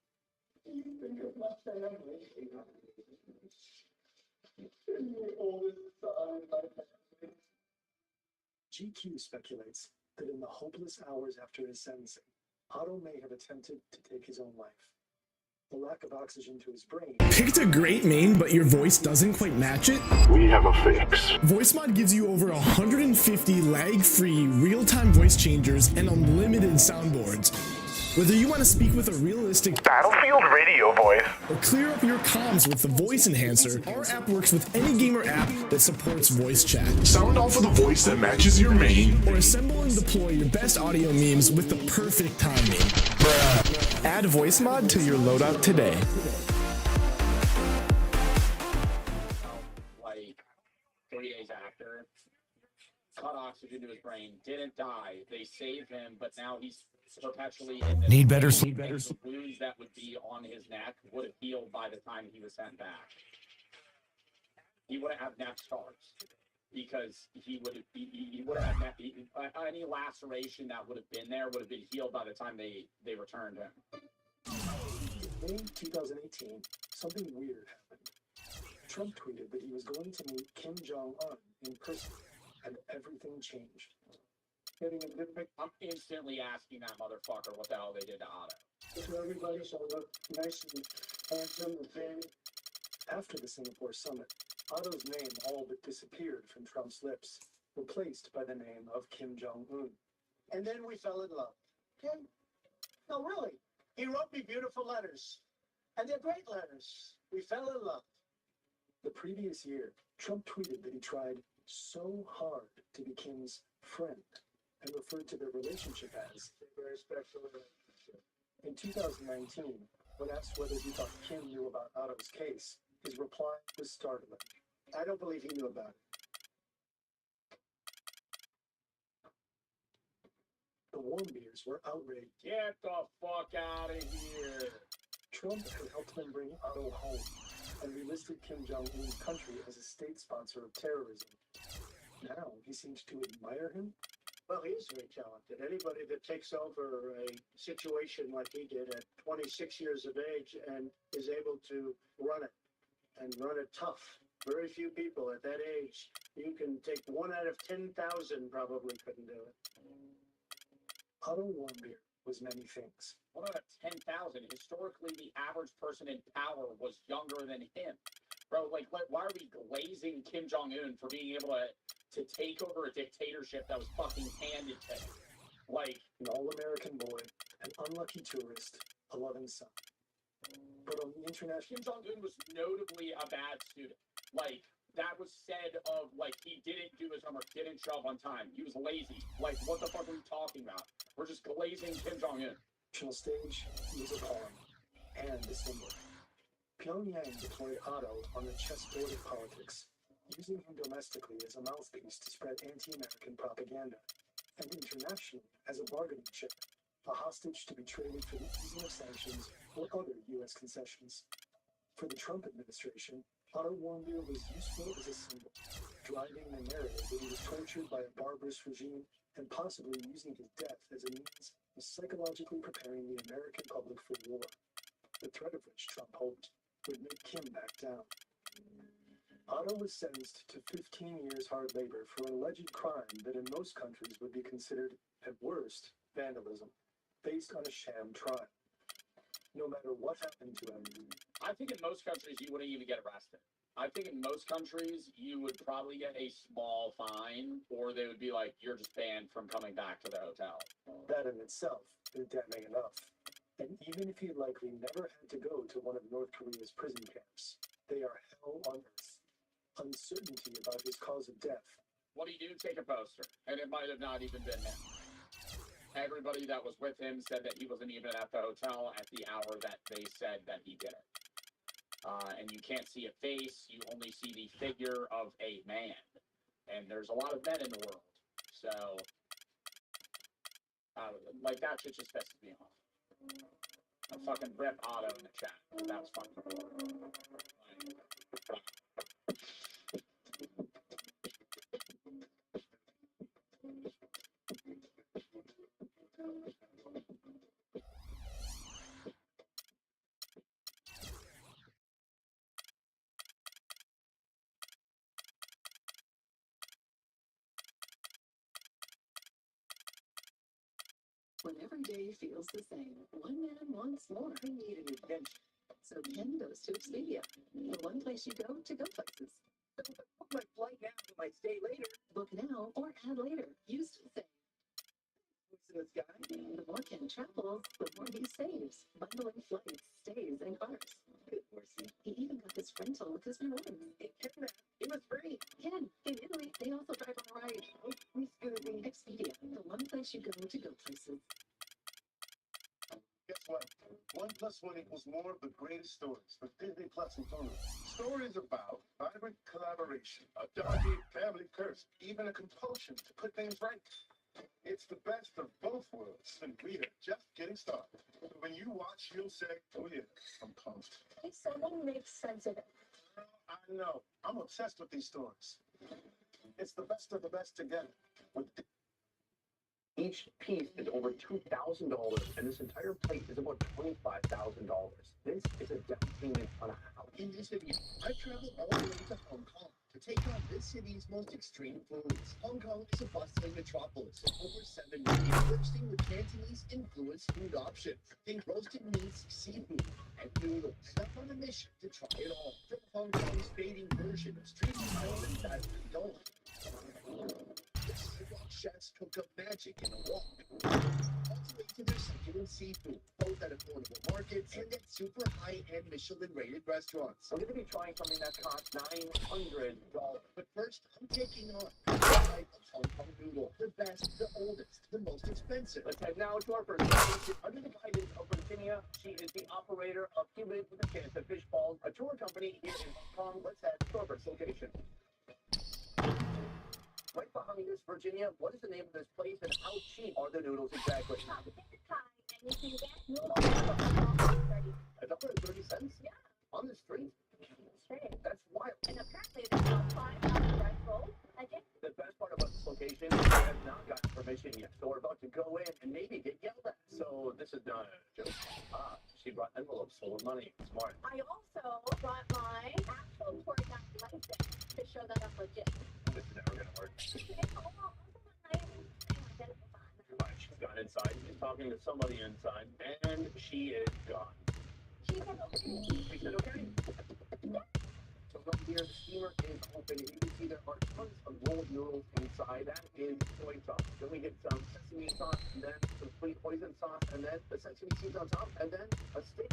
GQ speculates that in the hopeless hours after his sentencing, Otto may have attempted to take his own life. The lack of oxygen to his brain. Picked a great main, but your voice doesn't quite match it? We have a fix. VoiceMod gives you over 150 lag-free, real-time voice changers and unlimited soundboards. Whether you want to speak with a realistic Battlefield radio voice or clear up your comms with the voice enhancer, our app works with any gamer app that supports voice chat. Sound off with a voice that matches your main. Or assemble and deploy your best audio memes with the perfect timing. Bruh. Add VoiceMod to your loadout today. Like 3 days after, cut oxygen to his brain, didn't die. They saved him, but now he's perpetually in this. Need better The wounds that would be on his neck would have healed by the time he was sent back. He wouldn't have neck scars because he would have had any laceration that would have been there would have been healed by the time they returned him. In May 2018, something weird happened. Trump tweeted that he was going to meet Kim Jong-un in person, and everything changed. I'm instantly asking that motherfucker what the hell they did to Otto. So everybody so look nice and handsome and fancy. After the Singapore summit, Otto's name all but disappeared from Trump's lips, replaced by the name of Kim Jong-un. And then we fell in love. Okay? No, really. He wrote me beautiful letters. And they're great letters. We fell in love. The previous year, Trump tweeted that he tried so hard to be Kim's friend and referred to their relationship as a very special relationship. In 2019, when asked whether he thought Kim knew about Otto's case, his reply was startling. I don't believe he knew about it. The Warmbiers were outraged. Get the fuck out of here. Trump had helped them bring Otto home and relisted Kim Jong-un's country as a state sponsor of terrorism. Now he seems to admire him. Well, he is very talented. Anybody that takes over a situation like he did at 26 years of age and is able to run it and run it tough. Very few people at that age, you can take 1 out of 10,000 probably couldn't do it. Otto Warmbier was many things. 1 out of 10,000. Historically, the average person in power was younger than him. Bro, like, why are we glazing Kim Jong-un for being able to take over a dictatorship that was fucking handed to him? Like, an all-American boy, an unlucky tourist, a loving son. But on the international... Kim Jong-un was notably a bad student. Like, that was said of, like, he didn't do his homework, didn't show up on time. He was lazy. Like, what the fuck are we talking about? We're just glazing Kim Jong-un. National stage, he was a pawn and a symbol. Pyongyang deployed Otto on the chessboard of politics, using him domestically as a mouthpiece to spread anti-American propaganda, and internationally as a bargaining chip, a hostage to be traded for the easing of sanctions or other U.S. concessions. For the Trump administration, Otto Warmbier was useful as a symbol, driving the narrative that he was tortured by a barbarous regime and possibly using his death as a means of psychologically preparing the American public for war, the threat of which Trump hoped would make Kim back down. Otto was sentenced to 15 years hard labor for an alleged crime that in most countries would be considered, at worst, vandalism, based on a sham trial. No matter what happened to him, I think in most countries you wouldn't even get arrested. I think in most countries you would probably get a small fine, or they would be like, you're just banned from coming back to the hotel. that in itself is damning enough. And even if he likely never had to go to one of North Korea's prison camps, they are hell on earth. Uncertainty about his cause of death. What do you do? Take a poster. And it might have not even been him. Everybody that was with him said that he wasn't even at the hotel at the hour that they said that he did it. And you can't see a face, you only see the figure of a man. And there's a lot of men in the world. So, like, that shit just pisses me off. I fucking rip Otto in the chat. That was fucking cool. When every day feels the same, one man wants more. I need an adventure. So Ken goes to Expedia, the one place you go to go places. Book my flight now, I might stay later. Book now or add later. Used to save. Listen to this guy. The more Ken travels, the more he saves. Bundling flights, stays, and cars. Good horsey. He even got this rental with his rewards. It was free. Ken, in Italy, they also drive on a ride. Oh, Scooby. Expedia, the one place you go to go places. Guess what? 1 + 1 = more of the greatest stories with Disney Plus and Hulu. Stories about vibrant collaboration, a dog-eared family curse, even a compulsion to put things right. It's the best of both worlds, and we are just getting started. When you watch, you'll say, oh yeah, I'm pumped. Hey, someone makes sense of it. I know. I'm obsessed with these stories. It's the best of the best together. Each piece is over $2,000, and this entire plate is about $25,000. This is a down payment on a house. In this video, I've traveled all the way to Hong Kong to take on this city's most extreme foods. Hong Kong is a bustling metropolis of over 7 million, bursting with Cantonese-influenced food options. Think roasted meats, seafood, and noodles. And I'm on a mission to try it all. From Hong Kong's fading version of street style and fast food. The sidewalk chefs cook up magic in a walk. All the way to their succulent seafood, both at affordable markets and at super high-end Michelin-rated restaurants. I'm going to be trying something that costs $900. But first, I'm taking on the type of Hong Kong noodle. The best, the oldest, the most expensive. Let's head now to our first location. Under the guidance of Virginia, she is the operator of Cuban with a Chance of Fish Balls, a tour company here in Hong Kong. Let's head to our first location. Right behind us, Virginia, what is the name of this place and how cheap are the noodles exactly? And you can get noodles for $1.30? Yeah. On the street? Straight. That's wild. And apparently there's about 5 rice rolls a day. The best part about this location is we have not gotten permission yet, so we're about to go in and maybe get yelled at. So this is not a joke. She brought envelopes full of money. Smart. I also brought my actual tour guide license to show that I'm legit. This is never gonna work. She's gone inside. She's talking to somebody inside, and she is gone. She said okay. She said okay. So right here, the steamer is open. You can see there are tons of rolled noodles inside. That is soy sauce. Then we get some sesame sauce, and then some sweet poison sauce, and then the sesame seeds on top, and then a steak.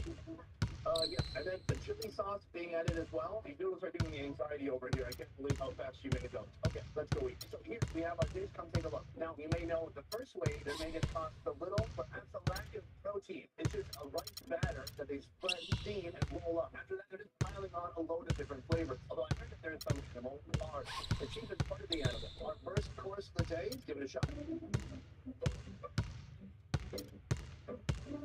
Yes, and then the chili sauce being added as well. These noodles are giving me anxiety over here. I can't believe how fast she made them. Okay, let's go eat. So here we have our dish. Come take a look. Now, you may know the first way to make it cost a little, but that's a lack of protein. It's just a rice batter that they spread, steam, and roll up. After that, they're just piling on a load of different flavors. Although I heard that there's some animal lard. The cheapest part of the animal. Our first course of the day. Give it a shot.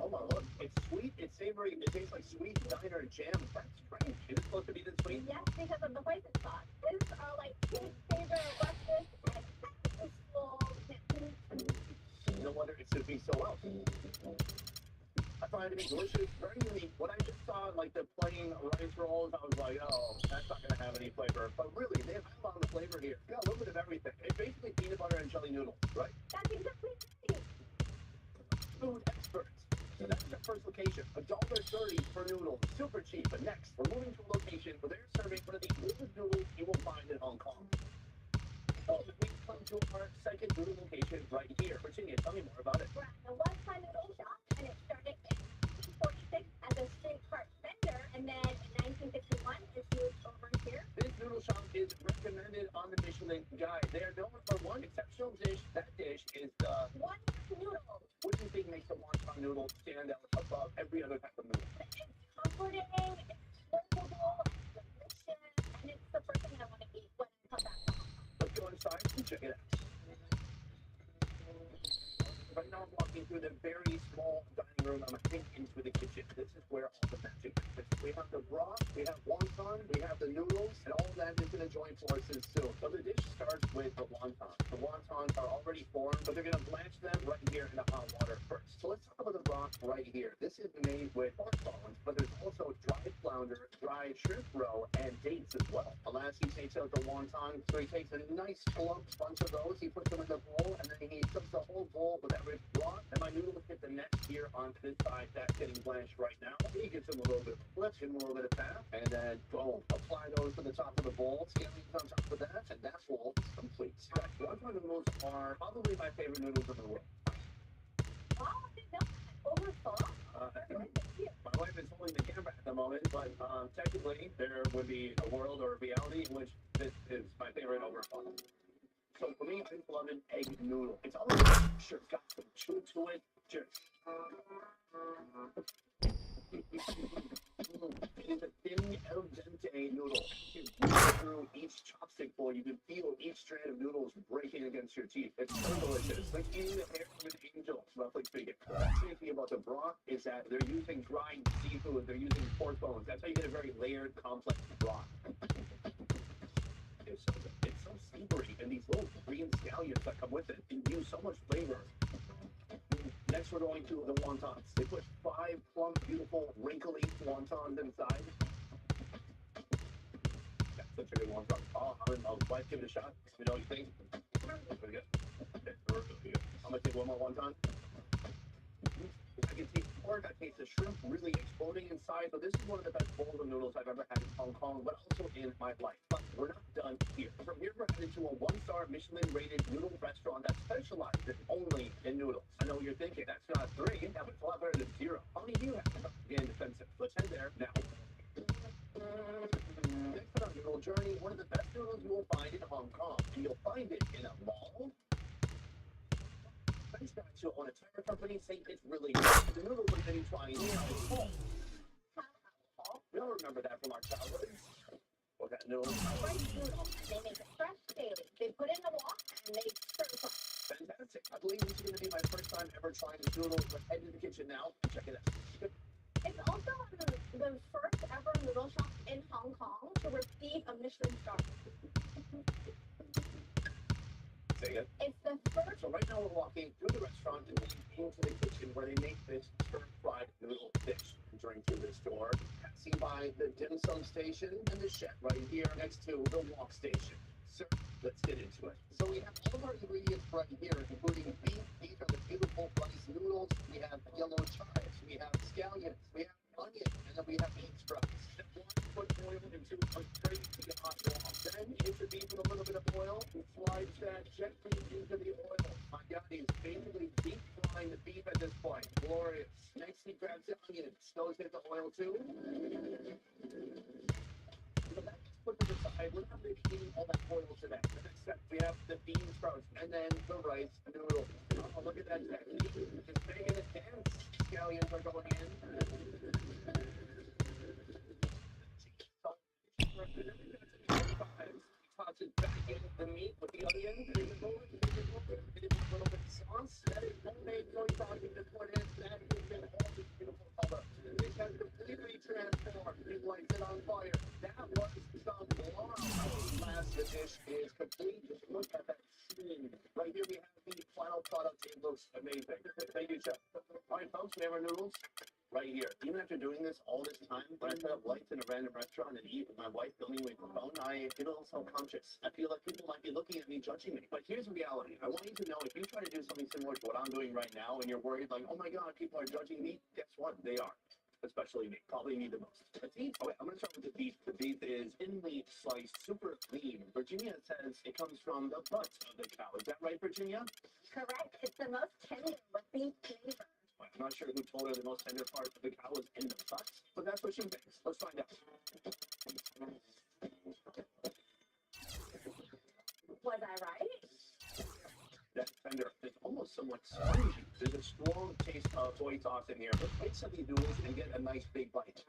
Oh my look, it's sweet, it's savory, it tastes like sweet diner jam. That's strange. Is it supposed to be this sweet? Yes, because of the poison sauce. These are like his favorite breakfast and school. No wonder it should be so well. I find it to be delicious, very unique. When I just saw like the plain rice rolls, I was like, oh, that's not gonna have any flavor. But really, they have a lot of flavor here. It's got a little bit of everything. It's basically peanut butter and jelly noodles, right? That's exactly right. Food experts. So that's our first location. $1.30 per noodle. Super cheap. But next, we're moving to a location where they're serving one of the oldest noodles you will find in Hong Kong. So we've come to our second noodle location right here. Virginia, tell me more about it. We're at the One Ton Noodle Shop, and it started in 1946 as a street cart vendor, and then in 1961, it's moved over here. This noodle shop is recommended on the Michelin Guide. They are known for one exceptional dish. That dish is the wonton noodle. What do you think makes the wonton noodle stand out above every other type of noodle? It's comforting, it's flavorful, it's delicious, and it's the first thing I want to eat when I come back to Hong Kong. Let's go inside and check it out. Right now I'm walking through the very small dining room. I'm heading into the kitchen. This is where all the magic happens. We have the broth, we have wonton, we have the noodles, and all of that is going to join forces soon. So the dish starts with the wonton. The wontons are already formed, but they're going to blanch them right here in the hot water first. So let's talk about the broth right here. This is made with pork bones, but there's also dried flounder, dried shrimp roe, and dates as well. Alassi takes out the wonton, so he takes a nice plump bunch of those, he puts them in the bowl, and then he fills the whole bowl with every broth, and my noodles hit the next here onto this side. That's getting blanched right now. He gives them a little bit of a flip, give them a little bit of tap, and then boom, apply those to the top of the bowl, scallions on top of that, and that bowl is complete. Guys, wonton noodles are probably my favorite noodles in the world. Wow, I didn't know that. Overthought? My wife is holding the camera at the moment, but technically there would be a world or a reality in which this is my favorite overthought. So for me, I love an egg noodle. It's all about sure, got some chew to it. Cheers. It is a thin al dente noodle. You can eat through each chopstick bowl. You can feel each strand of noodles breaking against your teeth. It's so delicious. Like eating the hair of an angel, roughly speaking. The fascinating thing about the broth is that they're using dried seafood. They're using pork bones. That's how you get a very layered, complex broth. It's so good. It's so savory, and these little green scallions that come with it infuse so much flavor. Next, we're going to the wontons. They put 5 plump, beautiful, wrinkly wontons inside. That's such a good wonton. Oh, I'm in love. Wife, give it a shot. Let me know what you think. Really good. It's really good. I'm gonna take one more wonton. I can taste pork, I taste the shrimp really exploding inside. So this is one of the best bowls of noodles I've ever had in Hong Kong, but also in my life. But we're not done here. From here, we're headed to a 1-star Michelin-rated noodle restaurant that specializes only in noodles. I know what you're thinking. That's not 3. Yeah, but it's a lot better than 0. How many do you have? Again, defensive. Let's head there now. Next on our noodle journey, one of the best noodles you will find in Hong Kong, and you'll find it in a mall. French guys who own a tire company say it's really good. The noodle we're going to be trying now is called we all remember that from our childhood. What that noodle? French noodle. They make it fresh daily. They put it in the wok and they serve it. Fantastic. I believe this is going to be my first time ever trying this noodle. Let's head to the kitchen now and check it out. It's also the first ever noodle shop in Hong Kong to receive a Michelin star. Say it. It's the first. So right now we're walking through the restaurant and into the kitchen where they make this stir-fried noodle dish. Entering through this door, passing by the dim sum station and the chef right here next to the wok station. So let's get into it. So we have all of our ingredients right here, including beef. These are the beautiful rice noodles. We have yellow chives. We have scallions. We have onion, and then we have bean sprouts. Step 1, put oil into a crazy hot wok. Then hit the beef with a little bit of oil and slide that gently into the oil. My God, he's basically deep frying the beef at this point. Glorious. Next, he grabs the onions. Those hit the oil too. So that gets put to the side. We're not really heating all that oil today. The next step, we have the bean sprouts and then the rice noodles. Oh, look at that technique. Just making it dance. Scallions are going in. Toss it back in the meat with the onion. Hit it over, hit it over. Hit it with a little bit of sauce. That is homemade soy sauce. You just put in. That has been all this beautiful color. This has completely transformed. It lights it on fire. That was some blonde. Last, the dish is complete. Just look at that scene. Right here we have the final product. It looks amazing. favorite noodles? Right here. Even after doing this all this time, when I set up lights in a random restaurant and eat with my wife filming with the phone, I get a little self-conscious. I feel like people might be looking at me, judging me. But here's the reality. I want you to know if you try to do something similar to what I'm doing right now and you're worried like, oh my God, people are judging me, guess what? They are. Especially me. Probably me the most. The beef? Okay, I'm going to start with the beef. The beef is thinly sliced, super lean. Virginia says it comes from the butt of the cow. Is that right, Virginia? Correct. It's the most tender with beef flavor. I'm not sure who told her the most tender part of the cow was in the butt, but that's what she thinks. Let's find out. Was I right? That's tender. It's almost somewhat spongy. There's a strong taste of soy sauce in here. Let's take some of these noodles and get a nice big bite.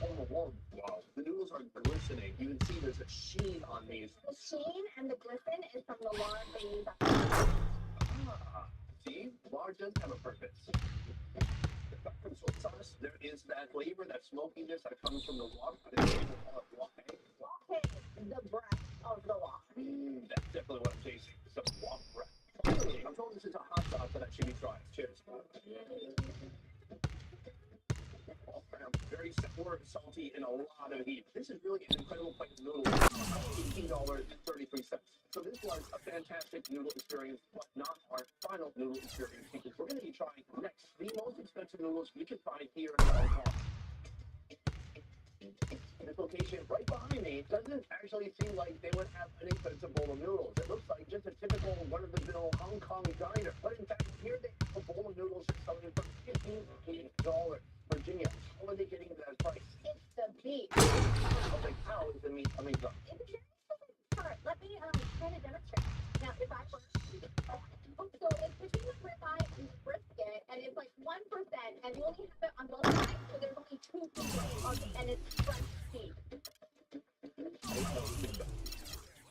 Oh, wow. The noodles are glistening. You can see there's a sheen on these. The sheen and the glisten is from the lard they use. See? Lard does have a purpose. From soy sauce, there is that flavor, that smokiness that comes from the wok. I think people call it wok. Wok is the breath of the wok. That's definitely what I'm tasting. Some wok breath. I'm told this is a hot sauce that I should be trying. Cheers. Very sour, salty, and a lot of heat. This is really an incredible plate of noodles. $18.33. So this was a fantastic noodle experience, but not our final noodle experience because we're going to be trying next the most expensive noodles we can find here in Hong Kong. This location right behind me doesn't actually seem like they would have an expensive bowl of noodles. It looks like just a typical run-of-the-mill Hong Kong diner. But in fact, here they have a bowl of noodles that's selling for $15. Virginia, how are they getting that price? It's the beef. Of the cow is the meat coming from. It's a very specific part. Let me try to demonstrate. Now, if I were... So it's between the ribeye and the brisket, and it's like 1%, and you only have it on both sides, so there's only 2%, and it's fresh beef.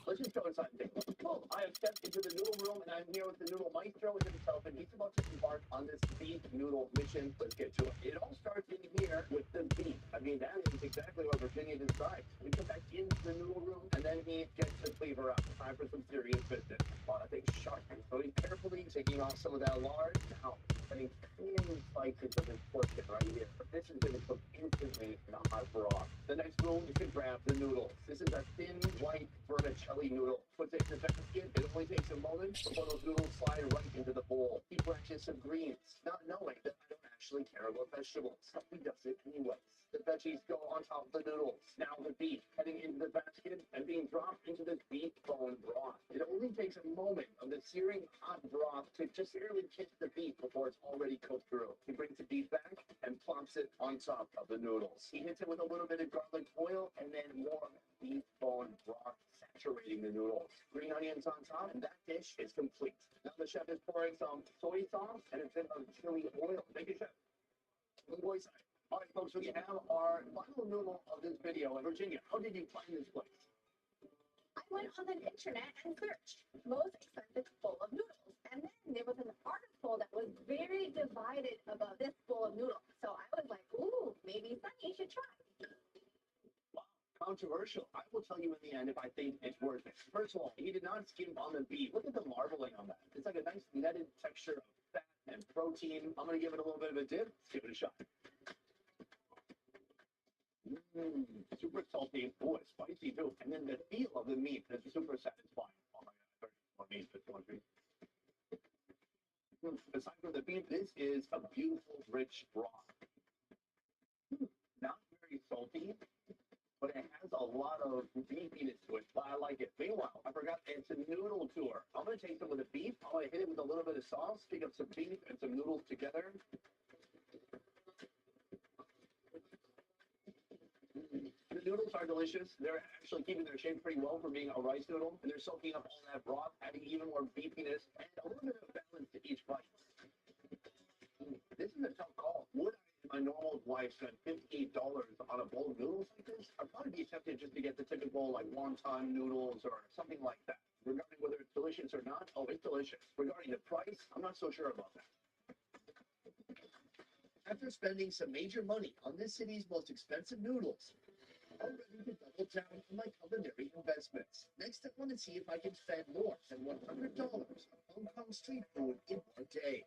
Let's just go inside and take a look. Cool. I have stepped into the noodle room, and I'm here with the noodle maestro himself, and he's about to embark on this beef noodle mission. Let's get to it. It all starts in here with the beef. I mean, that is exactly what Virginia described. We come back into the noodle room, and then he gets to flavor up. Time for some serious business. I think sharp. So he's carefully taking off some of that lard. Now, putting thin slices of this portion right here. This is going to cook instantly in a hot broth. The next rule is to grab the noodles. This is a thin, white vermicelli noodle. Puts it in the basket. It only takes a moment before those noodles slide right into the bowl. He branches some greens, not knowing that I don't actually care about vegetables. He does it anyways. The veggies go on top of the noodles. Now the beef heading into the basket and being dropped into the beef bone broth. It only takes a moment of the searing hot broth to just barely kiss the beef before it's already cooked through. He brings the beef back and plops it on top of the noodles. He hits it with a little bit of garlic oil and then more beef bone broth saturating the noodles. Green onions on top, and that dish is complete. Now the chef is pouring some soy sauce and a bit of chili oil. Thank you, chef. On the boy side. All right, folks, we have our final noodle of this video. Virginia, how did you find this place? I went on the internet and searched most expensive bowl of noodles. And then there was an article that was very divided about this bowl of noodles. So I was like, ooh, maybe Sunny should try. Wow, controversial. I will tell you in the end if I think it's worth it. First of all, he did not skimp on the beef. Look at the marbling on that. It's like a nice netted texture of fat and protein. I'm going to give it a little bit of a dip. Let's give it a shot. Super salty. Oh, it's spicy too. And then the feel of the meat is super satisfying. Oh my God, I meat is so sweet. Aside from the beef, this is a beautiful, rich broth. Not very salty, but it has a lot of beefiness to it. But I like it. Meanwhile, I forgot it's a noodle tour. I'm gonna take some of the beef. I'm gonna hit it with a little bit of sauce, pick up some beef and some noodles together. The noodles are delicious. They're actually keeping their shape pretty well for being a rice noodle, and they're soaking up all that broth, adding even more beefiness and a little bit of balance to each bite. This is a tough call. Would I, my normal wife, spend $58 on a bowl of noodles like this? I'd probably be tempted just to get the typical like wonton noodles or something like that. Regarding whether it's delicious or not, oh, it's delicious. Regarding the price, I'm not so sure about that. After spending some major money on this city's most expensive noodles, I'm ready to double down on my culinary investments. Next, I want to see if I can spend more than $100 on Hong Kong street food in our day.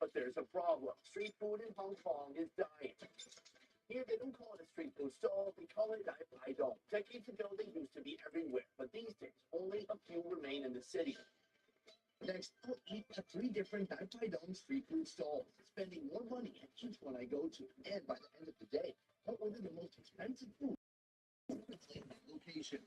But there's a problem. Street food in Hong Kong is dying. Here they don't call it a street food stall, they call it I don't. Decades ago they used to be everywhere, but these days only a few remain in the city. Next, I'll eat at 3 different Dai Dong street food stalls, spending more money at each one I go to. And by the end of the day, I'll order the most expensive food at my location.